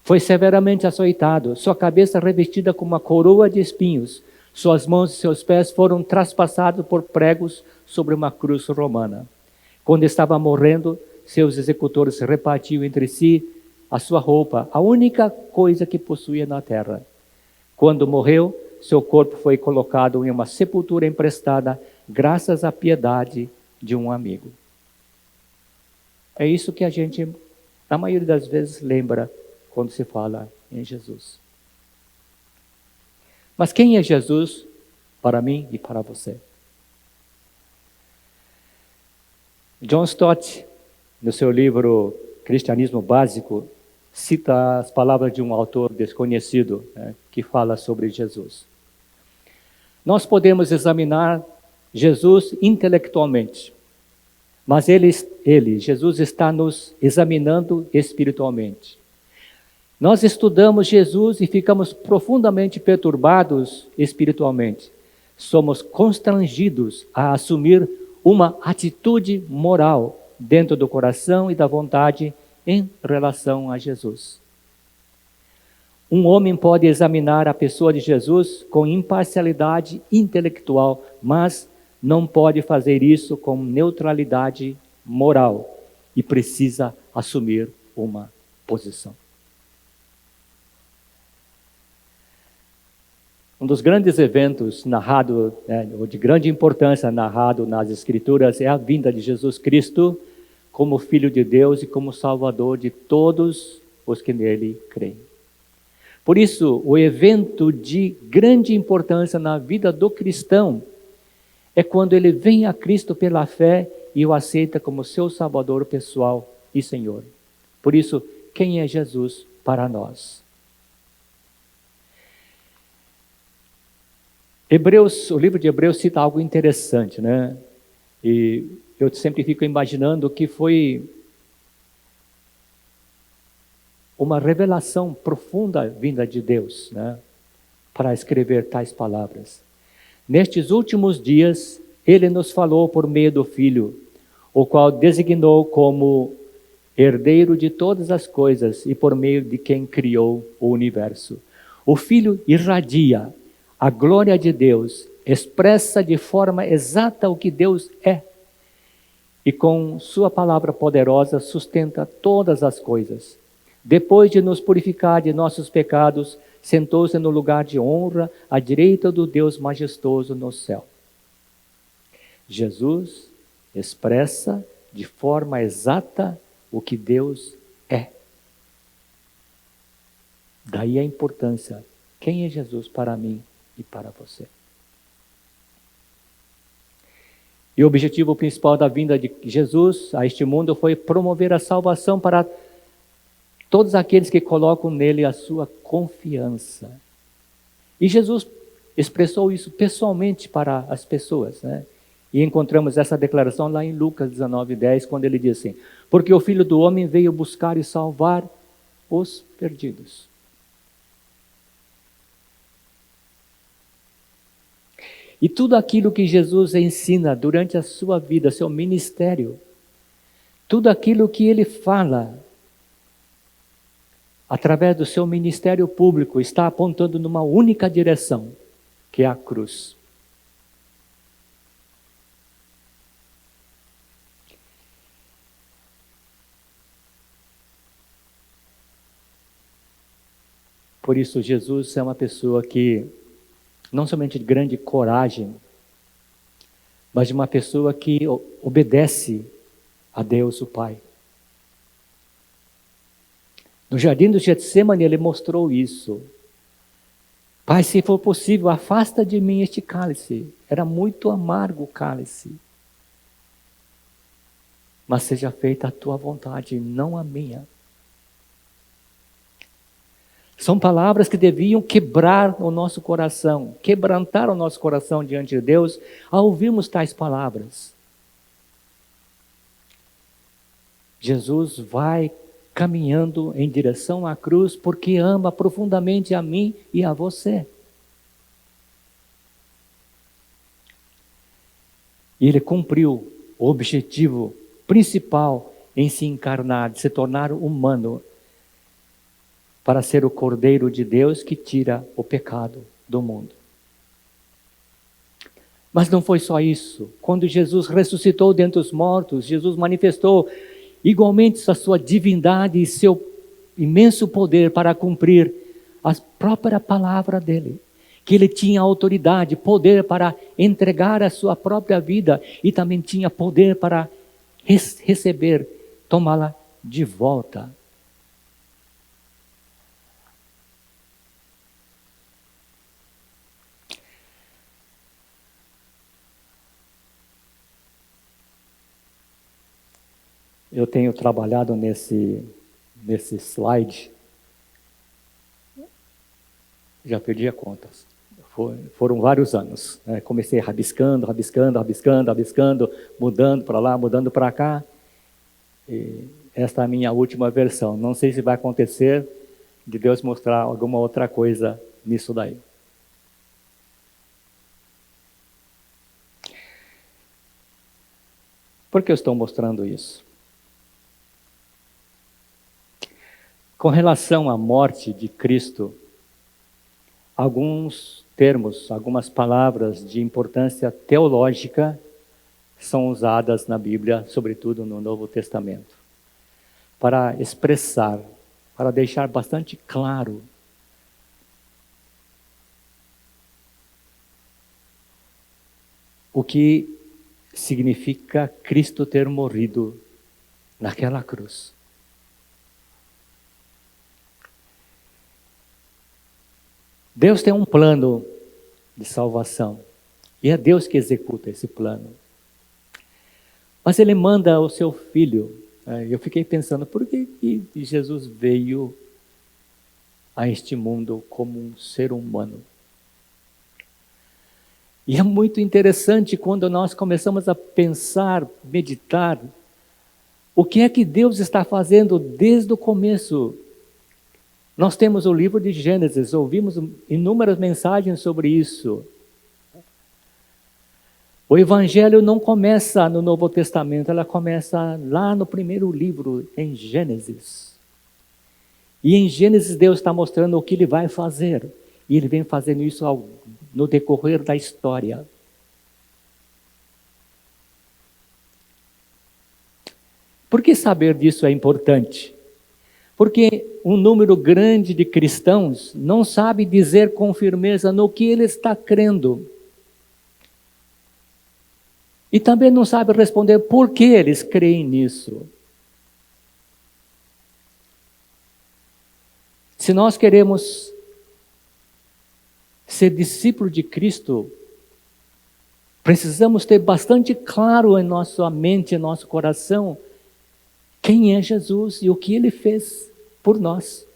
Foi severamente açoitado, sua cabeça revestida com uma coroa de espinhos, suas mãos e seus pés foram traspassados por pregos sobre uma cruz romana. Quando estava morrendo, seus executores repartiam entre si a sua roupa, a única coisa que possuía na terra. Quando morreu, seu corpo foi colocado em uma sepultura emprestada, graças à piedade de um amigo. É isso que a gente, na maioria das vezes, lembra quando se fala em Jesus. Mas quem é Jesus para mim e para você? John Stott, no seu livro Cristianismo Básico, cita as palavras de um autor desconhecido, que fala sobre Jesus. Nós podemos examinar Jesus intelectualmente, mas Jesus, está nos examinando espiritualmente. Nós estudamos Jesus e ficamos profundamente perturbados espiritualmente. Somos constrangidos a assumir uma atitude moral dentro do coração e da vontade em relação a Jesus. Um homem pode examinar a pessoa de Jesus com imparcialidade intelectual, mas não pode fazer isso com neutralidade moral e precisa assumir uma posição. Um dos grandes eventos narrados, ou de grande importância narrado nas Escrituras, é a vinda de Jesus Cristo como Filho de Deus e como Salvador de todos os que nele creem. Por isso, o evento de grande importância na vida do cristão é quando ele vem a Cristo pela fé e o aceita como seu Salvador pessoal e Senhor. Por isso, quem é Jesus para nós? O livro de Hebreus cita algo interessante, né? E eu sempre fico imaginando que foi uma revelação profunda vinda de Deus, né? Para escrever tais palavras. Nestes últimos dias, Ele nos falou por meio do Filho, o qual designou como herdeiro de todas as coisas e por meio de quem criou o universo. O Filho irradia a glória de Deus, expressa de forma exata o que Deus é. E com sua palavra poderosa sustenta todas as coisas. Depois de nos purificar de nossos pecados, sentou-se no lugar de honra à direita do Deus majestoso no céu. Jesus expressa de forma exata o que Deus é. Daí a importância. Quem é Jesus para mim e para você? E o objetivo principal da vinda de Jesus a este mundo foi promover a salvação para todos aqueles que colocam nele a sua confiança. E Jesus expressou isso pessoalmente para as pessoas, né? E encontramos essa declaração lá em Lucas 19:10, quando ele diz assim: porque o Filho do Homem veio buscar e salvar os perdidos. E tudo aquilo que Jesus ensina durante a sua vida, seu ministério, tudo aquilo que ele fala, através do seu ministério público, está apontando numa única direção, que é a cruz. Por isso, Jesus é uma pessoa que, não somente de grande coragem, mas de uma pessoa que obedece a Deus, o Pai. No jardim do Getsemane, ele mostrou isso. Pai, se for possível, afasta de mim este cálice. Era muito amargo o cálice. Mas seja feita a tua vontade, não a minha. São palavras que deviam quebrar o nosso coração, quebrantar o nosso coração diante de Deus, ao ouvirmos tais palavras. Jesus vai caminhando em direção à cruz porque ama profundamente a mim e a você. E ele cumpriu o objetivo principal em se encarnar, de se tornar humano, para ser o Cordeiro de Deus que tira o pecado do mundo. Mas não foi só isso. Quando Jesus ressuscitou dentre os mortos, Jesus manifestou igualmente a sua divindade e seu imenso poder para cumprir a própria palavra dele. Que ele tinha autoridade, poder para entregar a sua própria vida e também tinha poder para receber, tomá-la de volta. Eu tenho trabalhado nesse slide, já perdi a conta, foram vários anos. Comecei rabiscando, mudando para lá, mudando para cá. E esta é a minha última versão. Não sei se vai acontecer de Deus mostrar alguma outra coisa nisso daí. Por que eu estou mostrando isso? Com relação à morte de Cristo, alguns termos, algumas palavras de importância teológica são usadas na Bíblia, sobretudo no Novo Testamento, para expressar, para deixar bastante claro o que significa Cristo ter morrido naquela cruz. Deus tem um plano de salvação e é Deus que executa esse plano. Mas Ele manda o seu Filho. Eu fiquei pensando, por que Jesus veio a este mundo como um ser humano? E é muito interessante quando nós começamos a pensar, meditar, o que é que Deus está fazendo desde o começo. Nós temos o livro de Gênesis, ouvimos inúmeras mensagens sobre isso. O Evangelho não começa no Novo Testamento, ela começa lá no primeiro livro, em Gênesis. E em Gênesis Deus está mostrando o que Ele vai fazer. E Ele vem fazendo isso no decorrer da história. Por que saber disso é importante? Porque um número grande de cristãos não sabe dizer com firmeza no que ele está crendo. E também não sabe responder por que eles creem nisso. Se nós queremos ser discípulo de Cristo, precisamos ter bastante claro em nossa mente, em nosso coração, quem é Jesus e o que Ele fez por nós.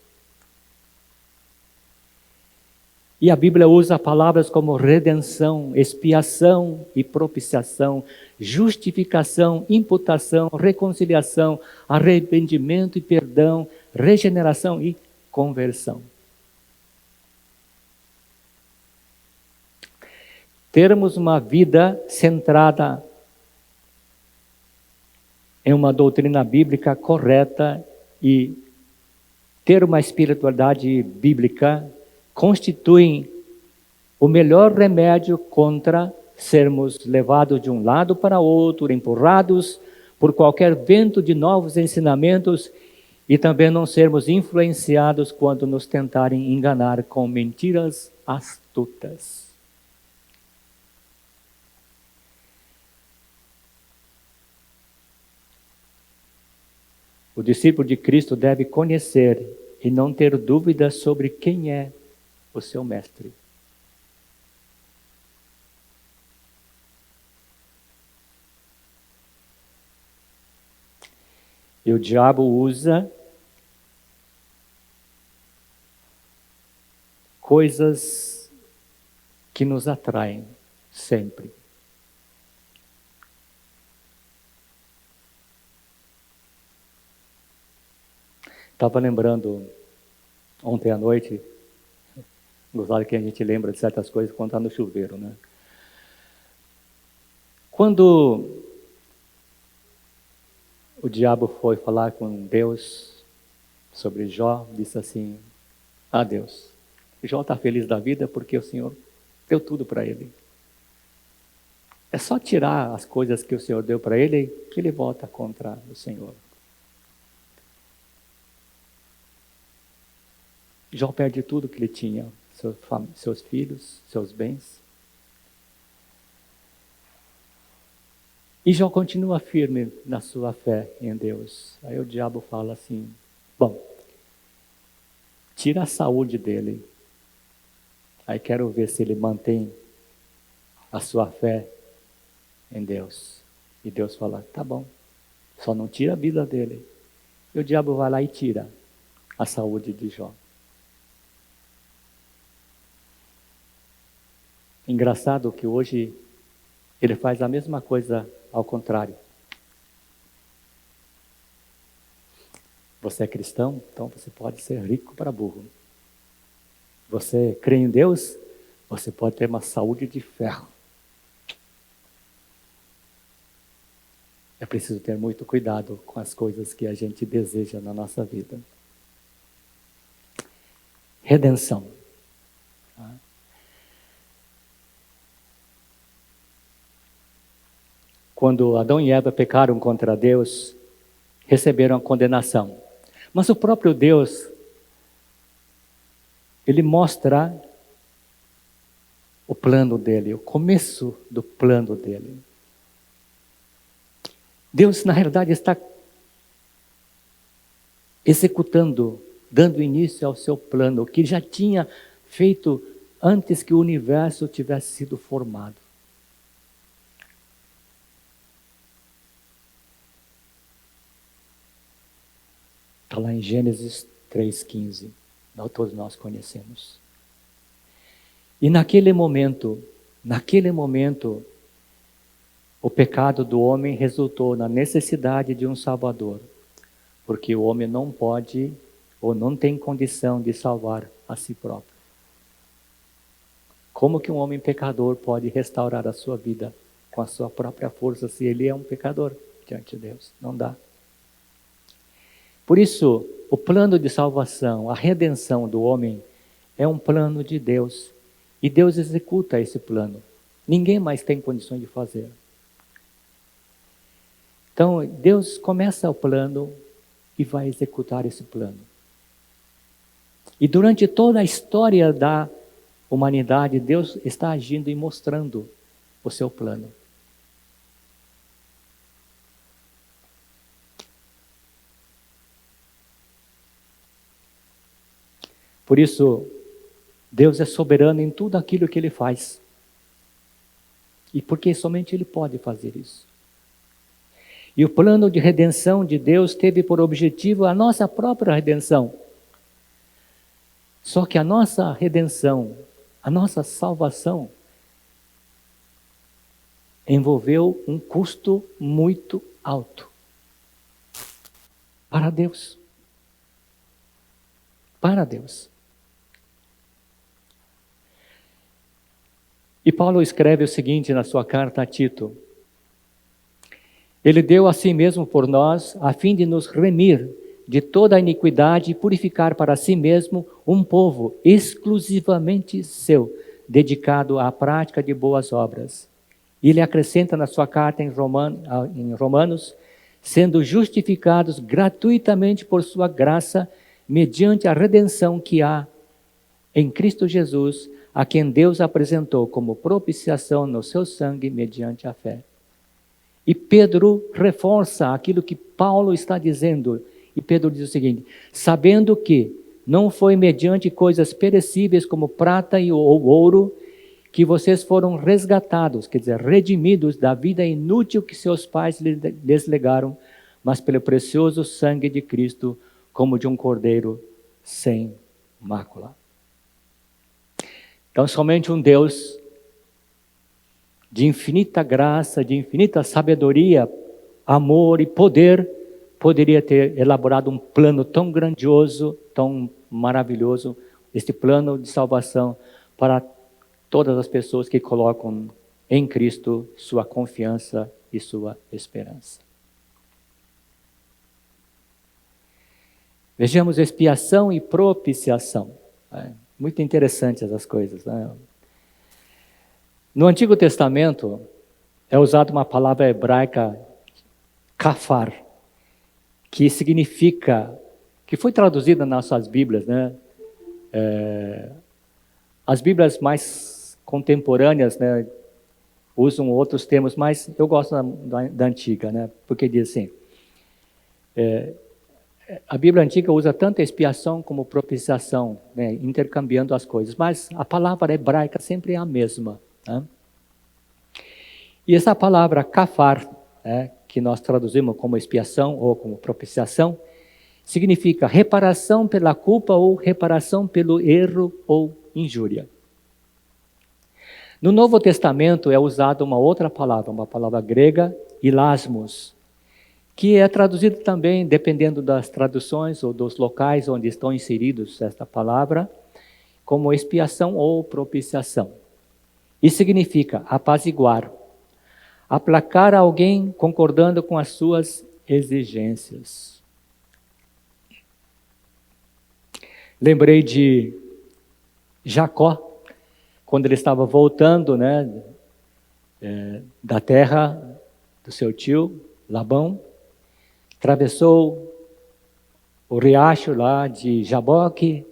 E a Bíblia usa palavras como redenção, expiação e propiciação, justificação, imputação, reconciliação, arrependimento e perdão, regeneração e conversão. termos uma vida centrada em uma doutrina bíblica correta e ter uma espiritualidade bíblica constituem o melhor remédio contra sermos levados de um lado para outro, empurrados por qualquer vento de novos ensinamentos e também não sermos influenciados quando nos tentarem enganar com mentiras astutas. O discípulo de Cristo deve conhecer e não ter dúvidas sobre quem é o seu mestre. E o diabo usa coisas que nos atraem sempre. Estava lembrando ontem à noite, gostado que a gente lembra de certas coisas quando está no chuveiro, né? Quando o diabo foi falar com Deus sobre Jó, disse assim: ah, Deus, Jó está feliz da vida porque o Senhor deu tudo para ele. É só tirar as coisas que o Senhor deu para ele que ele volta contra o Senhor. Jó perde tudo que ele tinha, seus filhos, seus bens. E Jó continua firme na sua fé em Deus. Aí o diabo fala assim: bom, tira a saúde dele. Aí quero ver se ele mantém a sua fé em Deus. E Deus fala: tá bom, só não tira a vida dele. E o diabo vai lá e tira a saúde de Jó. Engraçado que hoje ele faz a mesma coisa ao contrário. Você é cristão, então você pode ser rico para burro. Você crê em Deus, você pode ter uma saúde de ferro. É preciso ter muito cuidado com as coisas que a gente deseja na nossa vida. Redenção. Quando Adão e Eva pecaram contra Deus, receberam a condenação. Mas o próprio Deus, ele mostra o plano dele, o começo do plano dele. Deus, na realidade, está executando, dando início ao seu plano, que já tinha feito antes que o universo tivesse sido formado. Está lá em Gênesis 3,15. Todos nós conhecemos. E naquele momento, o pecado do homem resultou na necessidade de um Salvador. Porque o homem não pode ou não tem condição de salvar a si próprio. Como que um homem pecador pode restaurar a sua vida com a sua própria força se ele é um pecador diante de Deus? Não dá. Por isso, o plano de salvação, a redenção do homem, é um plano de Deus. E Deus executa esse plano. Ninguém mais tem condições de fazer. Então, Deus começa o plano e vai executar esse plano. E durante toda a história da humanidade, Deus está agindo e mostrando o seu plano. Por isso, Deus é soberano em tudo aquilo que Ele faz. E porque somente Ele pode fazer isso. E o plano de redenção de Deus teve por objetivo a nossa própria redenção. Só que a nossa redenção, a nossa salvação, envolveu um custo muito alto. Para Deus. Para Deus. E Paulo escreve o seguinte na sua carta a Tito: Ele deu a si mesmo por nós, a fim de nos remir de toda a iniquidade e purificar para si mesmo um povo exclusivamente seu, dedicado à prática de boas obras. E ele acrescenta na sua carta em Romanos, sendo justificados gratuitamente por sua graça, mediante a redenção que há em Cristo Jesus, a quem Deus apresentou como propiciação no seu sangue mediante a fé. E Pedro reforça aquilo que Paulo está dizendo. E Pedro diz o seguinte: sabendo que não foi mediante coisas perecíveis como prata ou ouro que vocês foram resgatados, quer dizer, redimidos da vida inútil que seus pais lhes legaram, mas pelo precioso sangue de Cristo, como de um cordeiro sem mácula. Então, somente um Deus de infinita graça, de infinita sabedoria, amor e poder, poderia ter elaborado um plano tão grandioso, tão maravilhoso, este plano de salvação para todas as pessoas que colocam em Cristo sua confiança e sua esperança. Vejamos expiação e propiciação. Muito interessantes essas coisas, né? No Antigo Testamento é usada uma palavra hebraica, kafar, que significa, que foi traduzida nas nossas Bíblias, né? As Bíblias mais contemporâneas, né, usam outros termos, mas eu gosto da antiga, né? Porque diz assim, a Bíblia antiga usa tanto expiação como propiciação, né, intercambiando as coisas, mas a palavra hebraica sempre é a mesma, né? E essa palavra kafar, que nós traduzimos como expiação ou como propiciação, significa reparação pela culpa ou reparação pelo erro ou injúria. No Novo Testamento é usada uma outra palavra, uma palavra grega, hilasmos, que é traduzido também, dependendo das traduções ou dos locais onde estão inseridos esta palavra, como expiação ou propiciação. E significa apaziguar, aplacar alguém concordando com as suas exigências. Lembrei de Jacó, quando ele estava voltando, né, da terra do seu tio, Labão, atravessou o riacho lá de Jaboque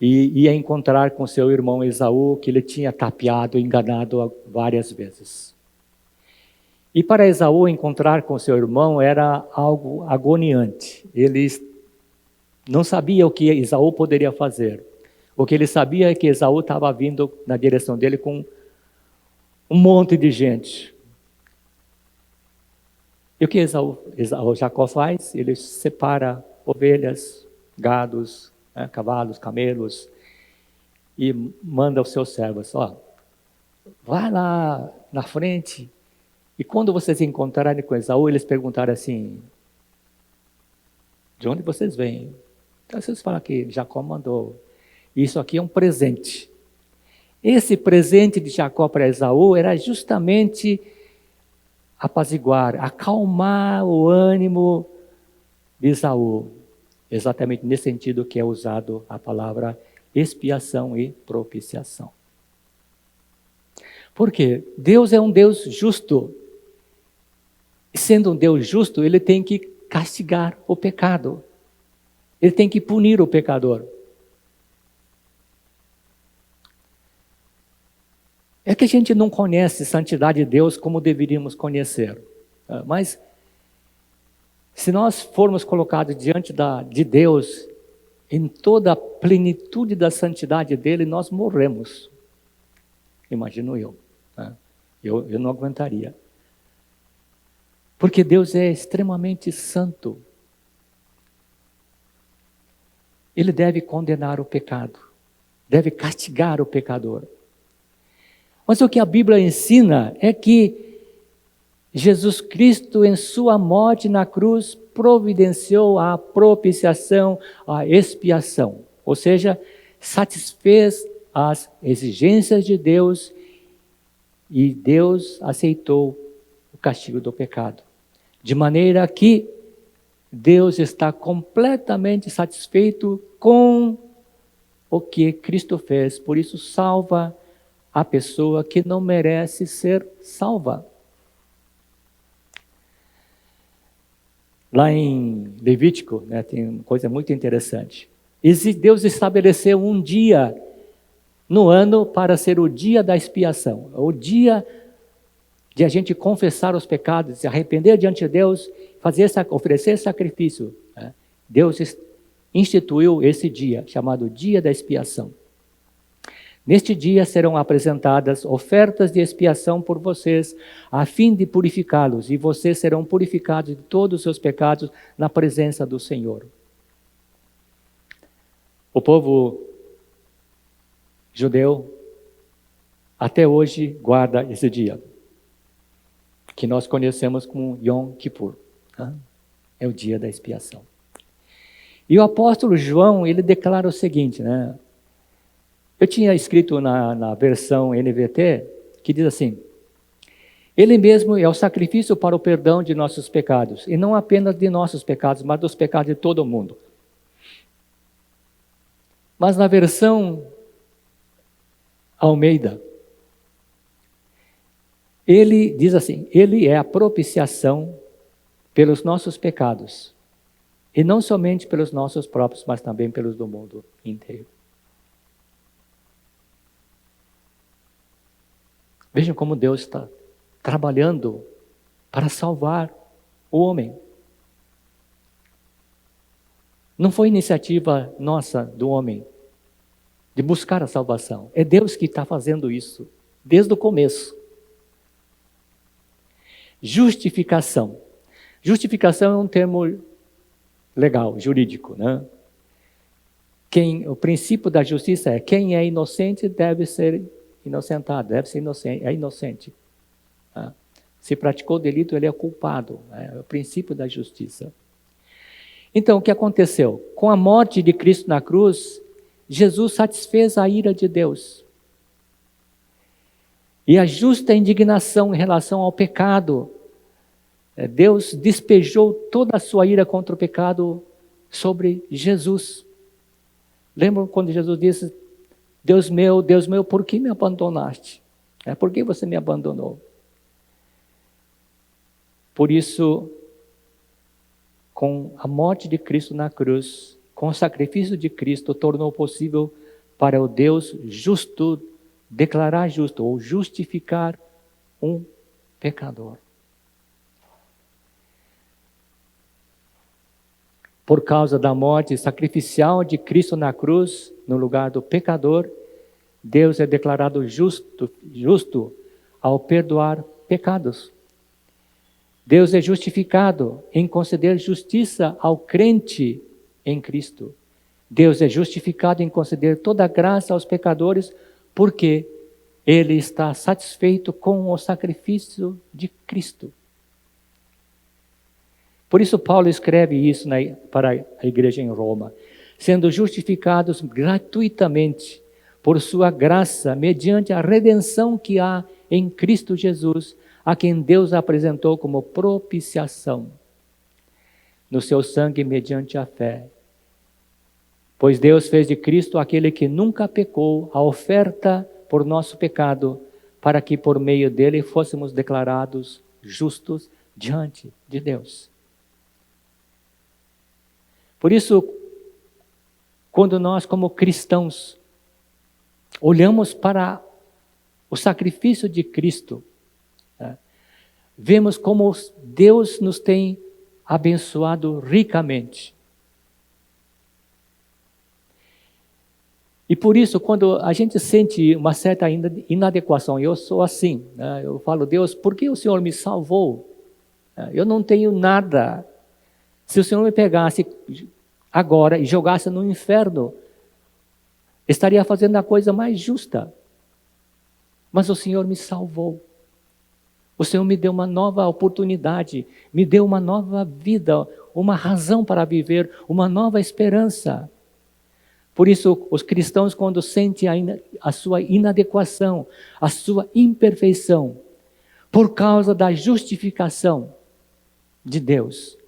e ia encontrar com seu irmão Esaú, que ele tinha tapeado, enganado várias vezes. E para Esaú encontrar com seu irmão era algo agoniante. Ele não sabia o que Esaú poderia fazer. O que ele sabia é que Esaú estava vindo na direção dele com um monte de gente. E o que Jacó faz? Ele separa ovelhas, gados, cavalos, camelos, e manda aos seus servos: vai lá na frente, e quando vocês encontrarem com Esaú, eles perguntarem assim: de onde vocês vêm? Então vocês falam que Jacó mandou. Isso aqui é um presente. Esse presente de Jacó para Esaú era justamente apaziguar, acalmar o ânimo de Esaú. Exatamente nesse sentido que é usado a palavra expiação e propiciação. Por quê? Deus é um Deus justo. E sendo um Deus justo, Ele tem que castigar o pecado. Ele tem que punir o pecador. É que a gente não conhece a santidade de Deus como deveríamos conhecer. Mas, se nós formos colocados diante de Deus, em toda a plenitude da santidade dele, nós morremos. Imagino eu. Eu não aguentaria. Porque Deus é extremamente santo. Ele deve condenar o pecado. Deve castigar o pecador. Mas o que a Bíblia ensina é que Jesus Cristo, em sua morte na cruz, providenciou a propiciação, a expiação. Ou seja, satisfez as exigências de Deus E Deus aceitou o castigo do pecado. De maneira que Deus está completamente satisfeito com o que Cristo fez. Por isso salva a pessoa que não merece ser salva. Lá em Levítico, né, tem uma coisa muito interessante. Deus estabeleceu um dia no ano para ser o dia da expiação, o dia de a gente confessar os pecados, se arrepender diante de Deus, oferecer sacrifício. Né? Deus instituiu esse dia, chamado Dia da Expiação. Neste dia serão apresentadas ofertas de expiação por vocês, a fim de purificá-los, e vocês serão purificados de todos os seus pecados na presença do Senhor. O povo judeu até hoje guarda esse dia, que nós conhecemos como Yom Kippur. É o dia da expiação. E o apóstolo João, ele declara o seguinte, né? Eu tinha escrito na versão NVT, que diz assim: Ele mesmo é o sacrifício para o perdão de nossos pecados, e não apenas de nossos pecados, mas dos pecados de todo mundo. Mas na versão Almeida, ele diz assim: Ele é a propiciação pelos nossos pecados, e não somente pelos nossos próprios, mas também pelos do mundo inteiro. Vejam como Deus está trabalhando para salvar o homem. Não foi iniciativa nossa, do homem, de buscar a salvação. É Deus que está fazendo isso, desde o começo. Justificação. Justificação é um termo legal, jurídico, né? O princípio da justiça é: quem é inocente deve ser inocentado, deve ser inocente, é inocente. Se praticou delito, ele é culpado. É o princípio da justiça. Então, o que aconteceu? Com a morte de Cristo na cruz, Jesus satisfez a ira de Deus. E a justa indignação em relação ao pecado. Deus despejou toda a sua ira contra o pecado sobre Jesus. Lembram quando Jesus disse: Deus meu, por que me abandonaste? Por que você me abandonou? Por isso, com a morte de Cristo na cruz, com o sacrifício de Cristo, tornou possível para o Deus justo declarar justo ou justificar um pecador. Por causa da morte sacrificial de Cristo na cruz, no lugar do pecador, Deus é declarado justo ao perdoar pecados. Deus é justificado em conceder justiça ao crente em Cristo. Deus é justificado em conceder toda a graça aos pecadores, porque Ele está satisfeito com o sacrifício de Cristo. Por isso Paulo escreve isso para a igreja em Roma: sendo justificados gratuitamente por sua graça, mediante a redenção que há em Cristo Jesus, a quem Deus apresentou como propiciação no seu sangue mediante a fé. Pois Deus fez de Cristo aquele que nunca pecou a oferta por nosso pecado, para que por meio dele fôssemos declarados justos diante de Deus. Por isso, quando nós como cristãos olhamos para o sacrifício de Cristo, vemos como Deus nos tem abençoado ricamente. E por isso, quando a gente sente uma certa inadequação, eu sou assim, né? Eu falo: Deus, por que o Senhor me salvou? Eu não tenho nada. Se o Senhor me pegasse agora e jogasse no inferno, estaria fazendo a coisa mais justa. Mas o Senhor me salvou. O Senhor me deu uma nova oportunidade, me deu uma nova vida, uma razão para viver, uma nova esperança. Por isso, os cristãos, quando sentem a sua inadequação, a sua imperfeição, por causa da justificação de Deus,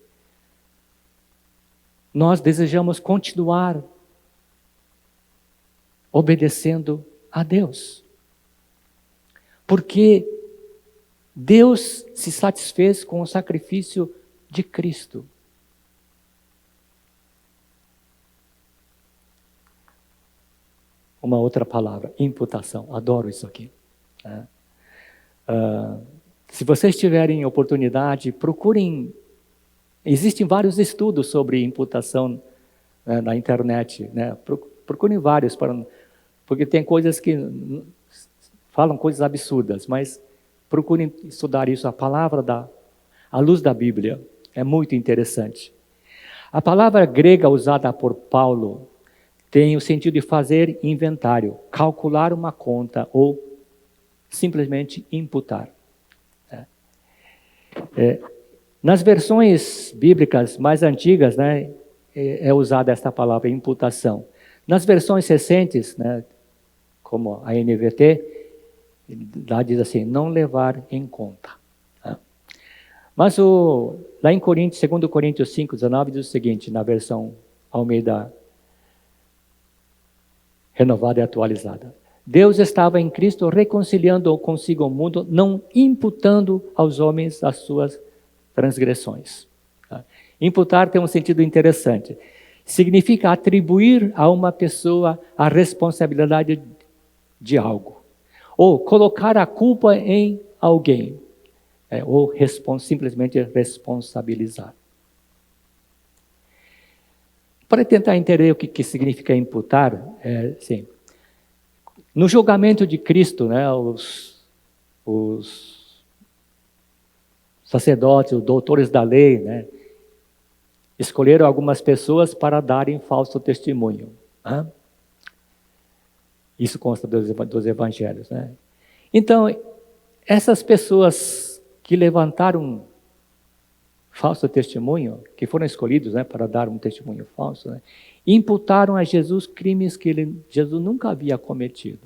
nós desejamos continuar obedecendo a Deus. Porque Deus se satisfez com o sacrifício de Cristo. Uma outra palavra, imputação. Adoro isso aqui. Se vocês tiverem oportunidade, procurem. Existem vários estudos sobre imputação na internet. Né? Procurem vários, porque tem coisas que falam coisas absurdas, mas procurem estudar isso. A palavra à luz da Bíblia é muito interessante. A palavra grega usada por Paulo tem o sentido de fazer inventário, calcular uma conta ou simplesmente imputar. Nas versões bíblicas mais antigas, né, é usada esta palavra, imputação. Nas versões recentes, né, como a NVT, lá diz assim, não levar em conta. Mas lá em 2 Coríntios 5:19 diz o seguinte, na versão Almeida renovada e atualizada. Deus estava em Cristo reconciliando consigo o mundo, não imputando aos homens as suas transgressões. Imputar tem um sentido interessante. Significa atribuir a uma pessoa a responsabilidade de algo. Ou colocar a culpa em alguém. Ou simplesmente responsabilizar. Para tentar entender o que significa imputar, sim. No julgamento de Cristo, né, os sacerdotes, os doutores da lei, né, escolheram algumas pessoas para darem falso testemunho. Isso consta dos evangelhos. Né? Então, essas pessoas que levantaram falso testemunho, que foram escolhidos, né, para dar um testemunho falso, né, imputaram a Jesus crimes que Jesus nunca havia cometido.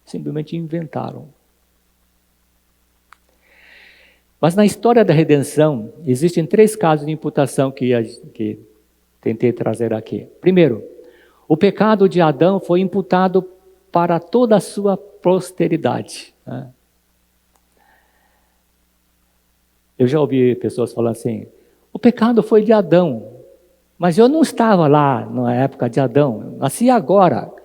Simplesmente inventaram. Mas na história da redenção, existem 3 casos de imputação que tentei trazer aqui. Primeiro, o pecado de Adão foi imputado para toda a sua posteridade. Né? Eu já ouvi pessoas falando assim, o pecado foi de Adão, mas eu não estava lá na época de Adão, eu nasci agora. O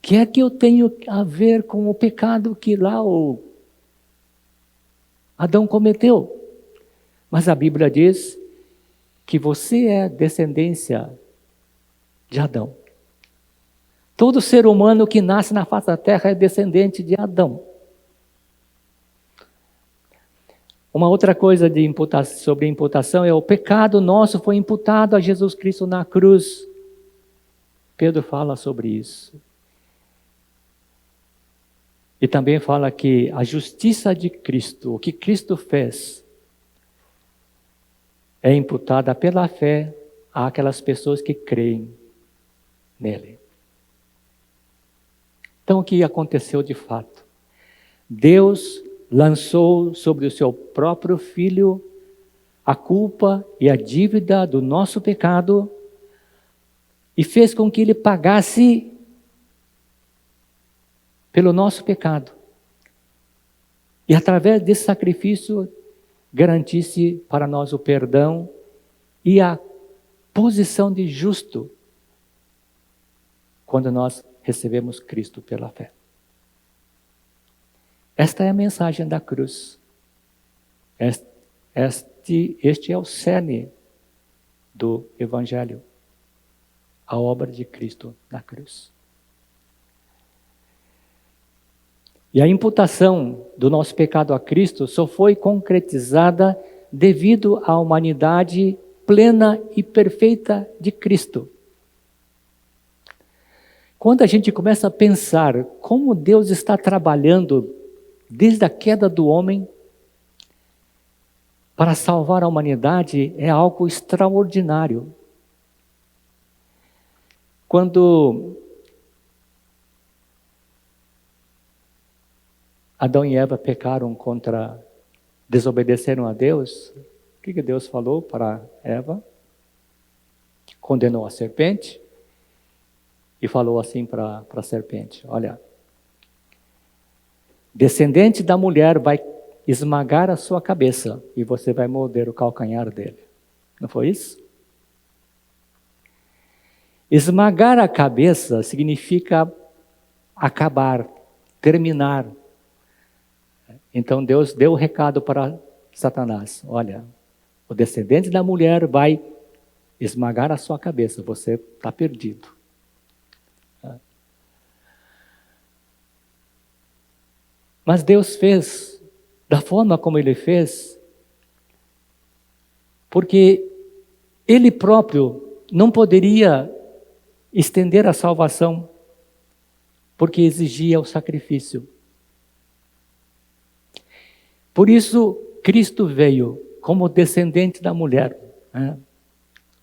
que é que eu tenho a ver com o pecado que lá o Adão cometeu? Mas a Bíblia diz que você é descendência de Adão. Todo ser humano que nasce na face da terra é descendente de Adão. Uma outra coisa sobre imputação é o pecado nosso foi imputado a Jesus Cristo na cruz. Pedro fala sobre isso. E também fala que a justiça de Cristo, o que Cristo fez, é imputada pela fé àquelas pessoas que creem nele. Então, o que aconteceu de fato? Deus lançou sobre o seu próprio Filho a culpa e a dívida do nosso pecado e fez com que ele pagasse pelo nosso pecado. E através desse sacrifício garantisse para nós o perdão e a posição de justo quando nós recebemos Cristo pela fé. Esta é a mensagem da cruz. Este é o cerne do Evangelho. A obra de Cristo na cruz. E a imputação do nosso pecado a Cristo só foi concretizada devido à humanidade plena e perfeita de Cristo. Quando a gente começa a pensar como Deus está trabalhando desde a queda do homem para salvar a humanidade, é algo extraordinário. Quando Adão e Eva pecaram desobedeceram a Deus, o que Deus falou para Eva? Condenou a serpente e falou assim para a serpente: olha, descendente da mulher vai esmagar a sua cabeça e você vai morder o calcanhar dele. Não foi isso? Esmagar a cabeça significa acabar, terminar. Então Deus deu o recado para Satanás: olha, o descendente da mulher vai esmagar a sua cabeça, você está perdido. Mas Deus fez da forma como Ele fez, porque Ele próprio não poderia estender a salvação, porque exigia o sacrifício. Por isso, Cristo veio como descendente da mulher.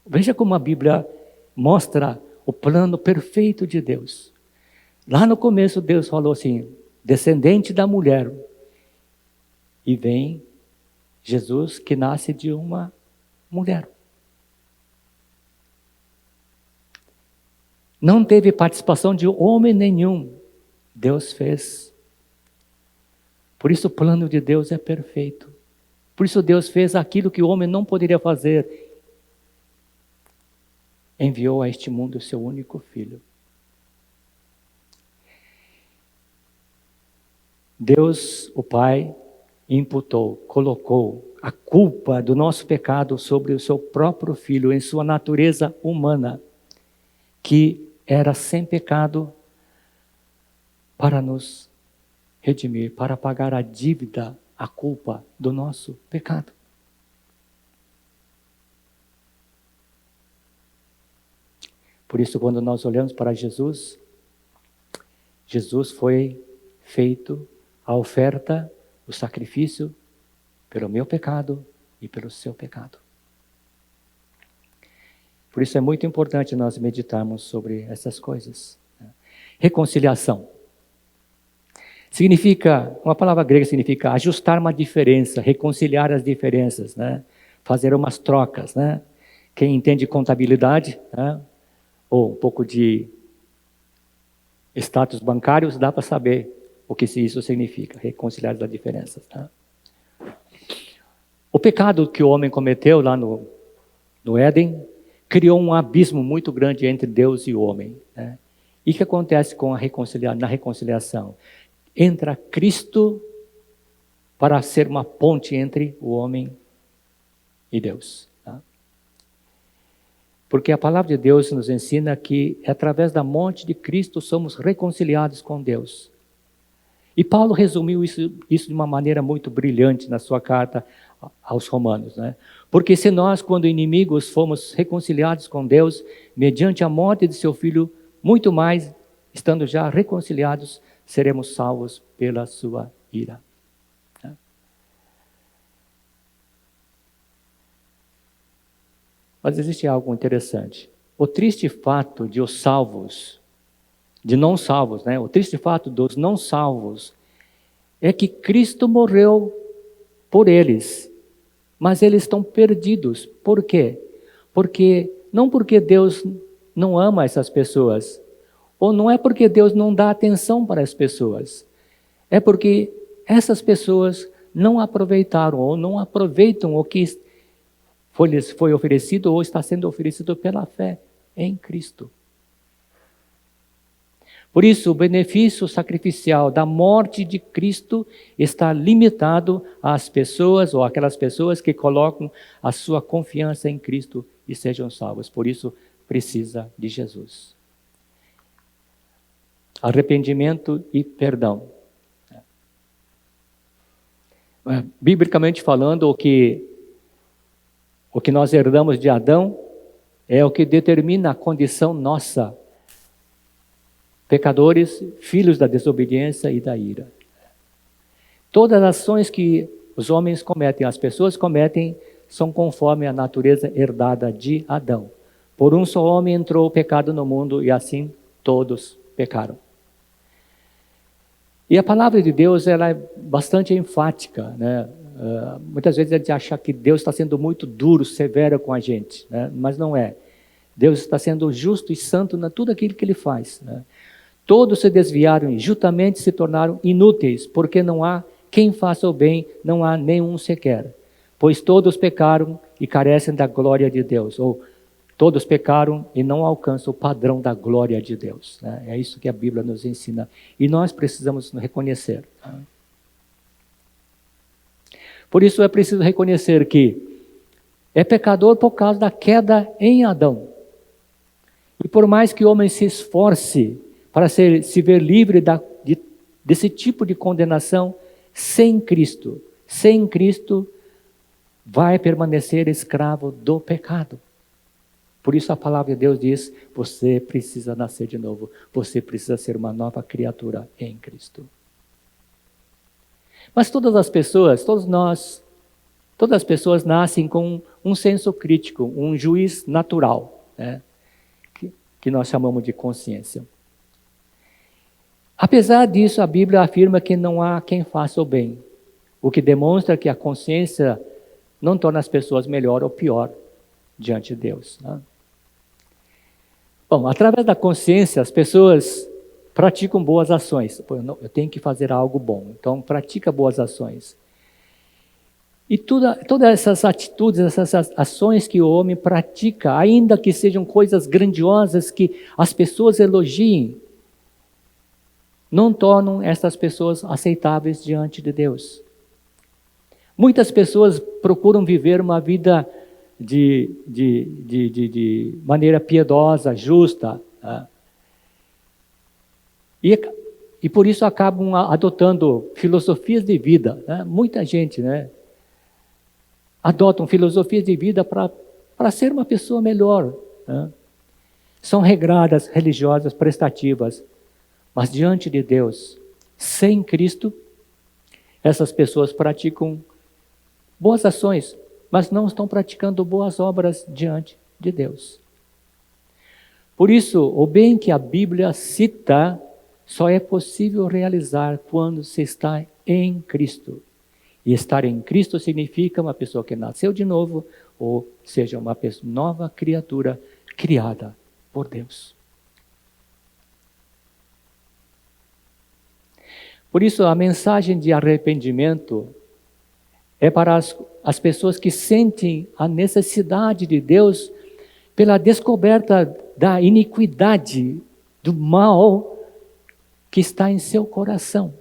Veja como a Bíblia mostra o plano perfeito de Deus. Lá no começo, Deus falou assim: descendente da mulher. E vem Jesus, que nasce de uma mulher. Não teve participação de homem nenhum. Deus fez. Por isso o plano de Deus é perfeito. Por isso Deus fez aquilo que o homem não poderia fazer. Enviou a este mundo o seu único filho. Deus, o Pai, colocou a culpa do nosso pecado sobre o seu próprio Filho, em sua natureza humana, que era sem pecado, para nos redimir, para pagar a dívida, a culpa do nosso pecado. Por isso, quando nós olhamos para Jesus, Jesus foi feito a oferta, o sacrifício pelo meu pecado e pelo seu pecado. Por isso é muito importante nós meditarmos sobre essas coisas. Reconciliação. Uma palavra grega significa ajustar uma diferença, reconciliar as diferenças, né? Fazer umas trocas, né? Quem entende contabilidade, né? Ou um pouco de status bancários, dá para saber o que isso significa, reconciliar as diferenças. Tá? O pecado que o homem cometeu lá no Éden criou um abismo muito grande entre Deus e o homem. Né? E o que acontece na reconciliação? Entra Cristo para ser uma ponte entre o homem e Deus. Tá? Porque a palavra de Deus nos ensina que através da morte de Cristo somos reconciliados com Deus. E Paulo resumiu isso de uma maneira muito brilhante na sua carta aos Romanos. Né? Porque se nós, quando inimigos, fomos reconciliados com Deus, mediante a morte de seu Filho, muito mais, estando já reconciliados, seremos salvos pela sua ira. Né? Mas existe algo interessante. O triste fato de os salvos, de não salvos, né? O triste fato dos não salvos é que Cristo morreu por eles, mas eles estão perdidos. Por quê? Não porque Deus não ama essas pessoas, ou não é porque Deus não dá atenção para as pessoas, é porque essas pessoas não aproveitaram ou não aproveitam o que lhes foi oferecido ou está sendo oferecido pela fé em Cristo. Por isso, o benefício sacrificial da morte de Cristo está limitado às pessoas ou àquelas pessoas que colocam a sua confiança em Cristo e sejam salvas. Por isso, precisa de Jesus. Arrependimento e perdão. Biblicamente falando, o que nós herdamos de Adão é o que determina a condição nossa. Pecadores, filhos da desobediência e da ira. Todas as ações que os homens cometem, as pessoas cometem, são conforme a natureza herdada de Adão. Por um só homem entrou o pecado no mundo e assim todos pecaram. E a palavra de Deus, ela é bastante enfática, né? Muitas vezes a gente acha que Deus está sendo muito duro, severo com a gente, né? Mas não é. Deus está sendo justo e santo em tudo aquilo que Ele faz, né? Todos se desviaram e justamente se tornaram inúteis, porque não há quem faça o bem, não há nenhum sequer. Pois todos pecaram e carecem da glória de Deus, ou todos pecaram e não alcançam o padrão da glória de Deus, né? É isso que a Bíblia nos ensina. E nós precisamos reconhecer. Por isso é preciso reconhecer que é pecador por causa da queda em Adão. E por mais que o homem se esforce para se ver livre desse tipo de condenação, sem Cristo vai permanecer escravo do pecado. Por isso a palavra de Deus diz, você precisa nascer de novo, você precisa ser uma nova criatura em Cristo. Mas todas as pessoas, todas as pessoas nascem com um senso crítico, um juiz natural, né? Que nós chamamos de consciência. Apesar disso, a Bíblia afirma que não há quem faça o bem, o que demonstra que a consciência não torna as pessoas melhor ou pior diante de Deus, né? Bom, através da consciência, as pessoas praticam boas ações. Eu tenho que fazer algo bom, então pratica boas ações. E todas essas atitudes, essas ações que o homem pratica, ainda que sejam coisas grandiosas que as pessoas elogiem, não tornam essas pessoas aceitáveis diante de Deus. Muitas pessoas procuram viver uma vida de maneira piedosa, justa, né? E por isso acabam adotando filosofias de vida, né? Muita gente, né, adotam filosofias de vida para ser uma pessoa melhor, né? São regradas, religiosas, prestativas, mas diante de Deus, sem Cristo, essas pessoas praticam boas ações, mas não estão praticando boas obras diante de Deus. Por isso, o bem que a Bíblia cita só é possível realizar quando se está em Cristo. E estar em Cristo significa uma pessoa que nasceu de novo, ou seja, uma nova criatura criada por Deus. Por isso, a mensagem de arrependimento é para as pessoas que sentem a necessidade de Deus pela descoberta da iniquidade, do mal que está em seu coração.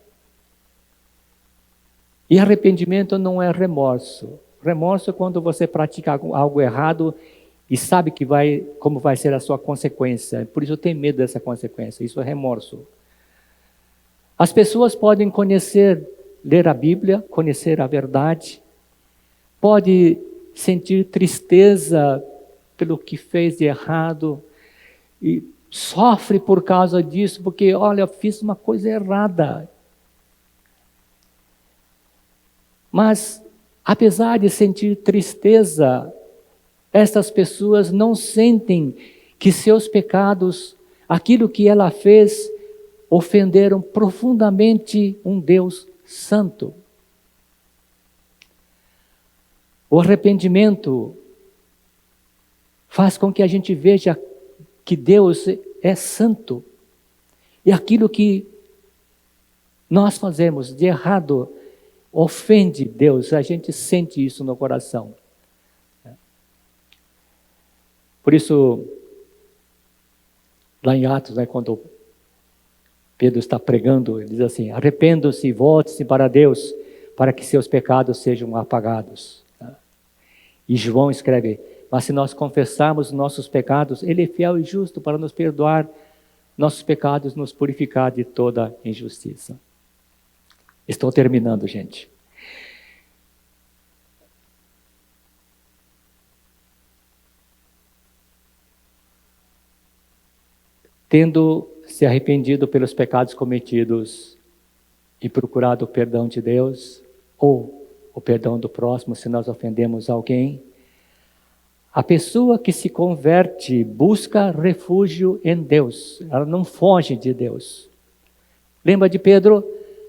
E arrependimento não é remorso. Remorso é quando você pratica algo errado e sabe como vai ser a sua consequência. Por isso eu tenho medo dessa consequência. Isso é remorso. As pessoas podem ler a Bíblia, conhecer a verdade, pode sentir tristeza pelo que fez de errado e sofre por causa disso, porque, olha, eu fiz uma coisa errada. Mas, apesar de sentir tristeza, essas pessoas não sentem que seus pecados, aquilo que ela fez, ofenderam profundamente um Deus santo. O arrependimento faz com que a gente veja que Deus é santo. E aquilo que nós fazemos de errado ofende Deus. A gente sente isso no coração. Por isso, lá em Atos, né, quando Pedro está pregando, ele diz assim: arrependam-se e volte-se para Deus, para que seus pecados sejam apagados. E João escreve: mas se nós confessarmos nossos pecados, Ele é fiel e justo para nos perdoar nossos pecados, nos purificar de toda injustiça. Estou terminando, gente. Tendo se arrependido pelos pecados cometidos e procurado o perdão de Deus, ou o perdão do próximo se nós ofendemos alguém, a pessoa que se converte busca refúgio em Deus. Ela não foge de Deus. Lembra de Pedro?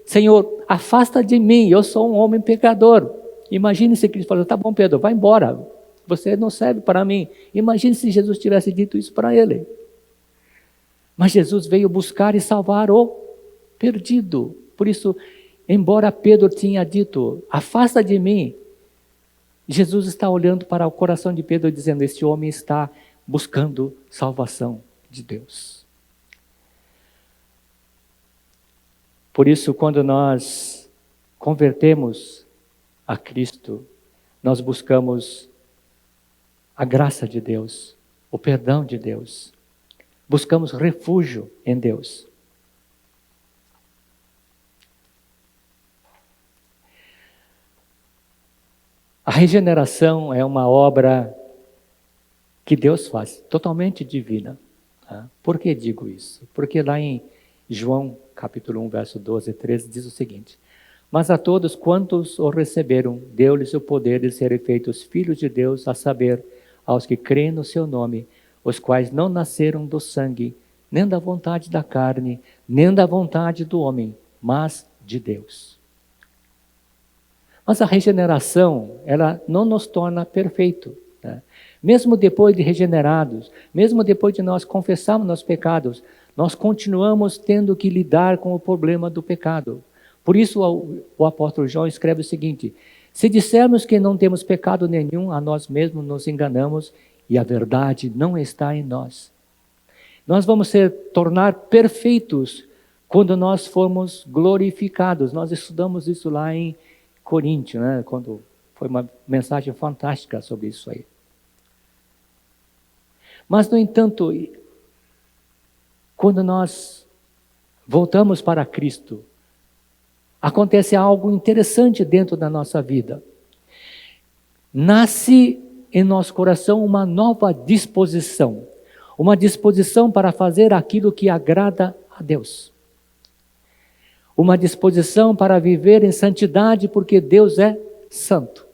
Senhor, afasta de mim, eu sou um homem pecador. Imagine se Cristo falou, tá bom, Pedro, vai embora, você não serve para mim. Imagine se Jesus tivesse dito isso para ele. Mas Jesus veio buscar e salvar o perdido. Por isso, embora Pedro tinha dito, afasta de mim, Jesus está olhando para o coração de Pedro dizendo, este homem está buscando salvação de Deus. Por isso, quando nós convertemos a Cristo, nós buscamos a graça de Deus, o perdão de Deus. Buscamos refúgio em Deus. A regeneração é uma obra que Deus faz, totalmente divina. Por que digo isso? Porque lá em João capítulo 1, verso 12 e 13, diz o seguinte: mas a todos quantos o receberam, deu-lhes o poder de serem feitos filhos de Deus, a saber, aos que creem no seu nome, os quais não nasceram do sangue, nem da vontade da carne, nem da vontade do homem, mas de Deus. Mas a regeneração, ela não nos torna perfeito, né? Mesmo depois de regenerados, mesmo depois de nós confessarmos nossos pecados, nós continuamos tendo que lidar com o problema do pecado. Por isso o apóstolo João escreve o seguinte: se dissermos que não temos pecado nenhum, a nós mesmos nos enganamos e a verdade não está em nós. Nós vamos tornar perfeitos quando nós formos glorificados. Nós estudamos isso lá em Coríntios, né? Quando foi uma mensagem fantástica sobre isso aí. Mas, no entanto, quando nós voltamos para Cristo, acontece algo interessante dentro da nossa vida. Nasce em nosso coração uma nova disposição. Uma disposição para fazer aquilo que agrada a Deus. Uma disposição para viver em santidade, porque Deus é santo.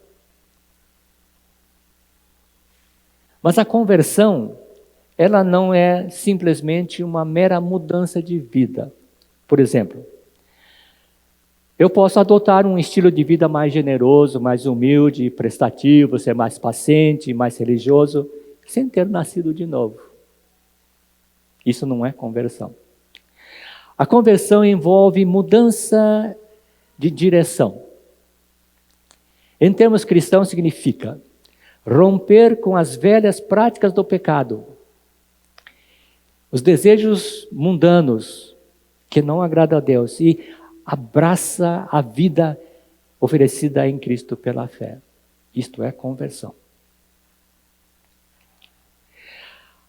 Mas a conversão, ela não é simplesmente uma mera mudança de vida. Por exemplo, eu posso adotar um estilo de vida mais generoso, mais humilde, prestativo, ser mais paciente, mais religioso, sem ter nascido de novo. Isso não é conversão. A conversão envolve mudança de direção. Em termos cristãos, significa romper com as velhas práticas do pecado, os desejos mundanos que não agradam a Deus, e abraça a vida oferecida em Cristo pela fé. Isto é conversão.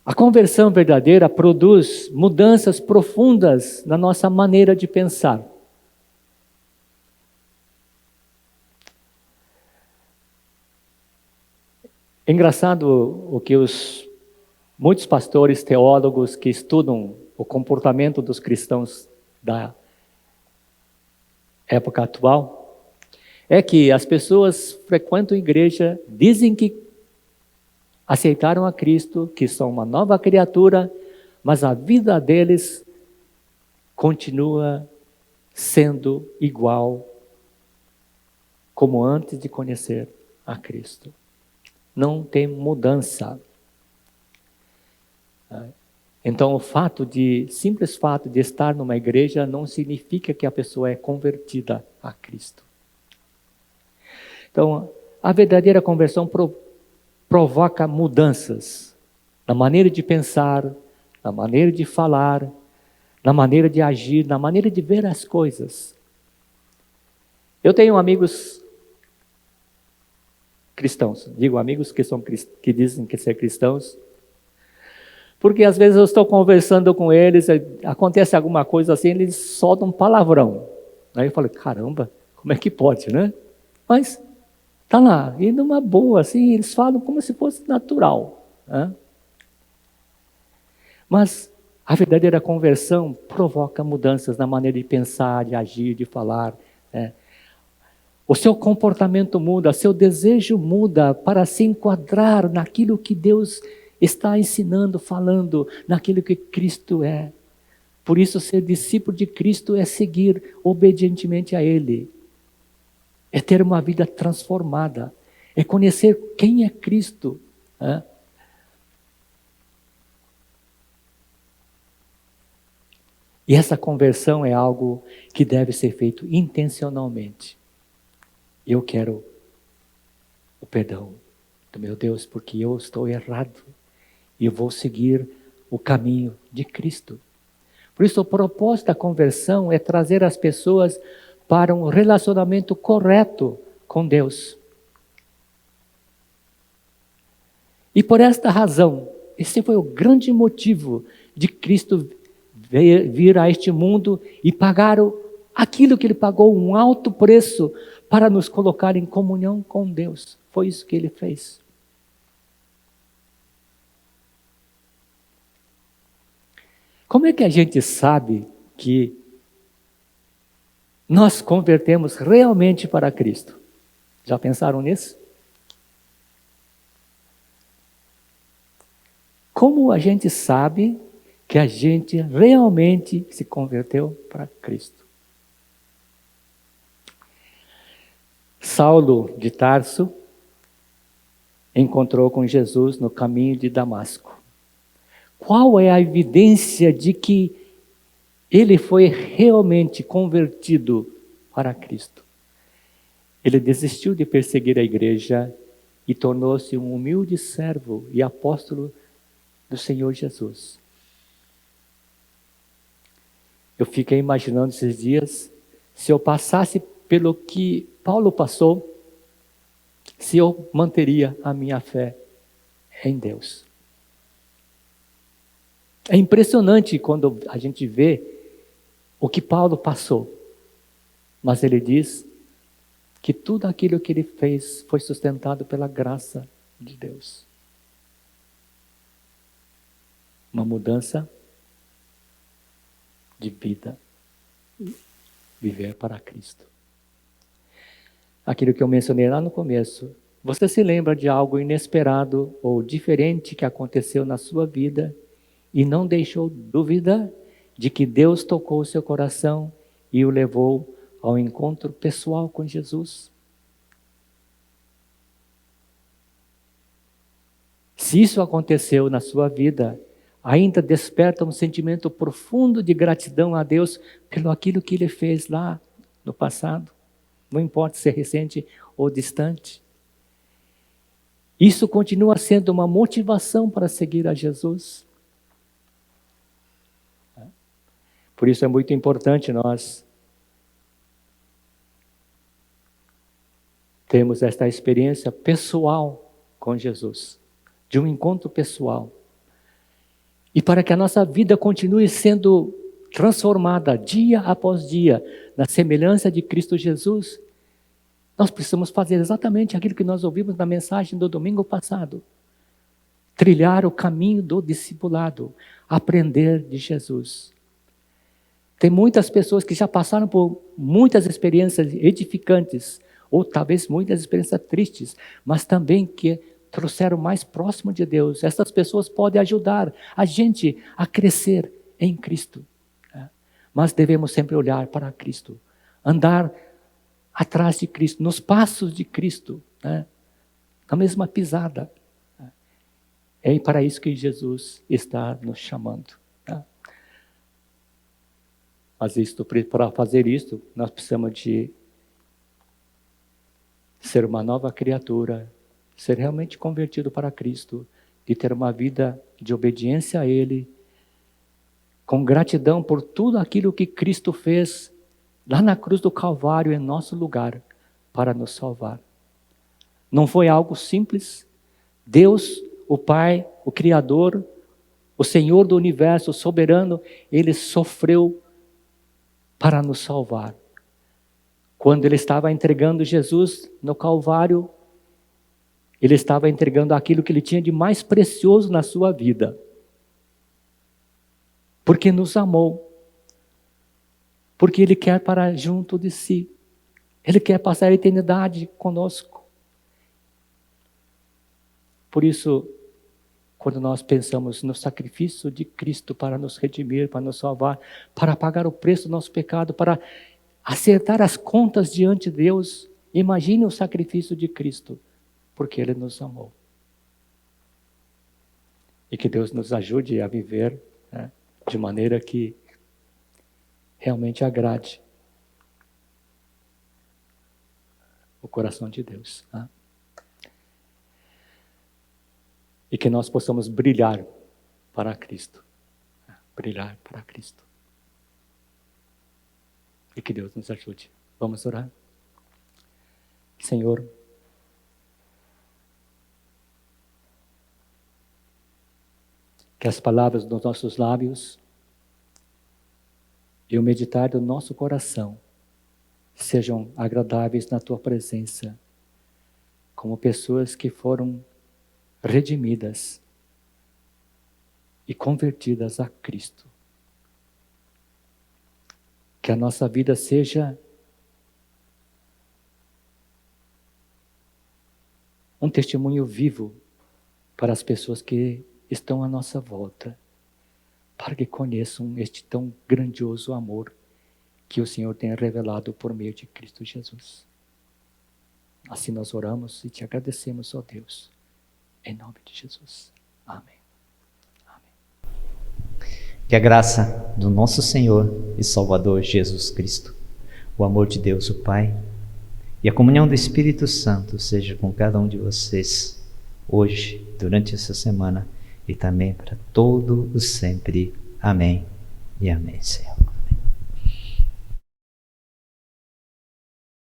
A conversão verdadeira produz mudanças profundas na nossa maneira de pensar. É engraçado o que muitos pastores, teólogos que estudam o comportamento dos cristãos da época atual, é que as pessoas frequentam a igreja, dizem que aceitaram a Cristo, que são uma nova criatura, mas a vida deles continua sendo igual como antes de conhecer a Cristo. Não tem mudança. Então, simples fato de estar numa igreja não significa que a pessoa é convertida a Cristo. Então, a verdadeira conversão provoca mudanças na maneira de pensar, na maneira de falar, na maneira de agir, na maneira de ver as coisas. Eu tenho amigos cristãos, digo amigos que dizem que são cristãos, porque às vezes eu estou conversando com eles, acontece alguma coisa assim, eles soltam um palavrão. Aí eu falo, caramba, como é que pode, né? Mas está lá, e numa boa, assim, eles falam como se fosse natural. Né? Mas a verdadeira conversão provoca mudanças na maneira de pensar, de agir, de falar. Né? O seu comportamento muda, seu desejo muda para se enquadrar naquilo que Deus está ensinando, falando, naquilo que Cristo é. Por isso, ser discípulo de Cristo é seguir obedientemente a Ele. É ter uma vida transformada. É conhecer quem é Cristo. E essa conversão é algo que deve ser feito intencionalmente. Eu quero o perdão do meu Deus, porque eu estou errado. E eu vou seguir o caminho de Cristo. Por isso, o propósito da conversão é trazer as pessoas para um relacionamento correto com Deus. E por esta razão, esse foi o grande motivo de Cristo vir a este mundo e pagar aquilo que Ele pagou, um alto preço, para nos colocar em comunhão com Deus. Foi isso que Ele fez. Como é que a gente sabe que nós convertemos realmente para Cristo? Já pensaram nisso? Como a gente sabe que a gente realmente se converteu para Cristo? Saulo de Tarso encontrou com Jesus no caminho de Damasco. Qual é a evidência de que ele foi realmente convertido para Cristo? Ele desistiu de perseguir a igreja e tornou-se um humilde servo e apóstolo do Senhor Jesus. Eu fiquei imaginando esses dias, se eu passasse pelo que Paulo passou, se eu manteria a minha fé em Deus. É impressionante quando a gente vê o que Paulo passou. Mas ele diz que tudo aquilo que ele fez foi sustentado pela graça de Deus. Uma mudança de vida. Viver para Cristo. Aquilo que eu mencionei lá no começo. Você se lembra de algo inesperado ou diferente que aconteceu na sua vida e não deixou dúvida de que Deus tocou o seu coração e o levou ao encontro pessoal com Jesus? Se isso aconteceu na sua vida, ainda desperta um sentimento profundo de gratidão a Deus pelo aquilo que Ele fez lá no passado, não importa se é recente ou distante. Isso continua sendo uma motivação para seguir a Jesus. Por isso é muito importante nós termos esta experiência pessoal com Jesus, de um encontro pessoal. E para que a nossa vida continue sendo transformada dia após dia na semelhança de Cristo Jesus, nós precisamos fazer exatamente aquilo que nós ouvimos na mensagem do domingo passado. Trilhar o caminho do discipulado, aprender de Jesus. Tem muitas pessoas que já passaram por muitas experiências edificantes, ou talvez muitas experiências tristes, mas também que trouxeram mais próximo de Deus. Essas pessoas podem ajudar a gente a crescer em Cristo. Mas devemos sempre olhar para Cristo, andar atrás de Cristo, nos passos de Cristo, na mesma pisada. É para isso que Jesus está nos chamando. Mas para fazer isso, nós precisamos de ser uma nova criatura, ser realmente convertido para Cristo, de ter uma vida de obediência a Ele, com gratidão por tudo aquilo que Cristo fez lá na cruz do Calvário em nosso lugar, para nos salvar. Não foi algo simples. Deus, o Pai, o Criador, o Senhor do Universo, o Soberano, Ele sofreu para nos salvar. Quando Ele estava entregando Jesus no Calvário, Ele estava entregando aquilo que Ele tinha de mais precioso na sua vida. Porque nos amou. Porque Ele quer para junto de si. Ele quer passar a eternidade conosco. Por isso, quando nós pensamos no sacrifício de Cristo para nos redimir, para nos salvar, para pagar o preço do nosso pecado, para acertar as contas diante de Deus. Imagine o sacrifício de Cristo, porque Ele nos amou. E que Deus nos ajude a viver, né, de maneira que realmente agrade o coração de Deus. Né? E que nós possamos brilhar para Cristo. Brilhar para Cristo. E que Deus nos ajude. Vamos orar? Senhor, que as palavras dos nossos lábios e o meditar do nosso coração sejam agradáveis na Tua presença, como pessoas que foram redimidas e convertidas a Cristo. Que a nossa vida seja um testemunho vivo para as pessoas que estão à nossa volta, para que conheçam este tão grandioso amor que o Senhor tem revelado por meio de Cristo Jesus. Assim nós oramos e te agradecemos, ó Deus, em nome de Jesus. Amém. Amém. Que a graça do nosso Senhor e Salvador Jesus Cristo, o amor de Deus o Pai e a comunhão do Espírito Santo seja com cada um de vocês hoje, durante essa semana e também para todo o sempre. Amém e amém, Senhor.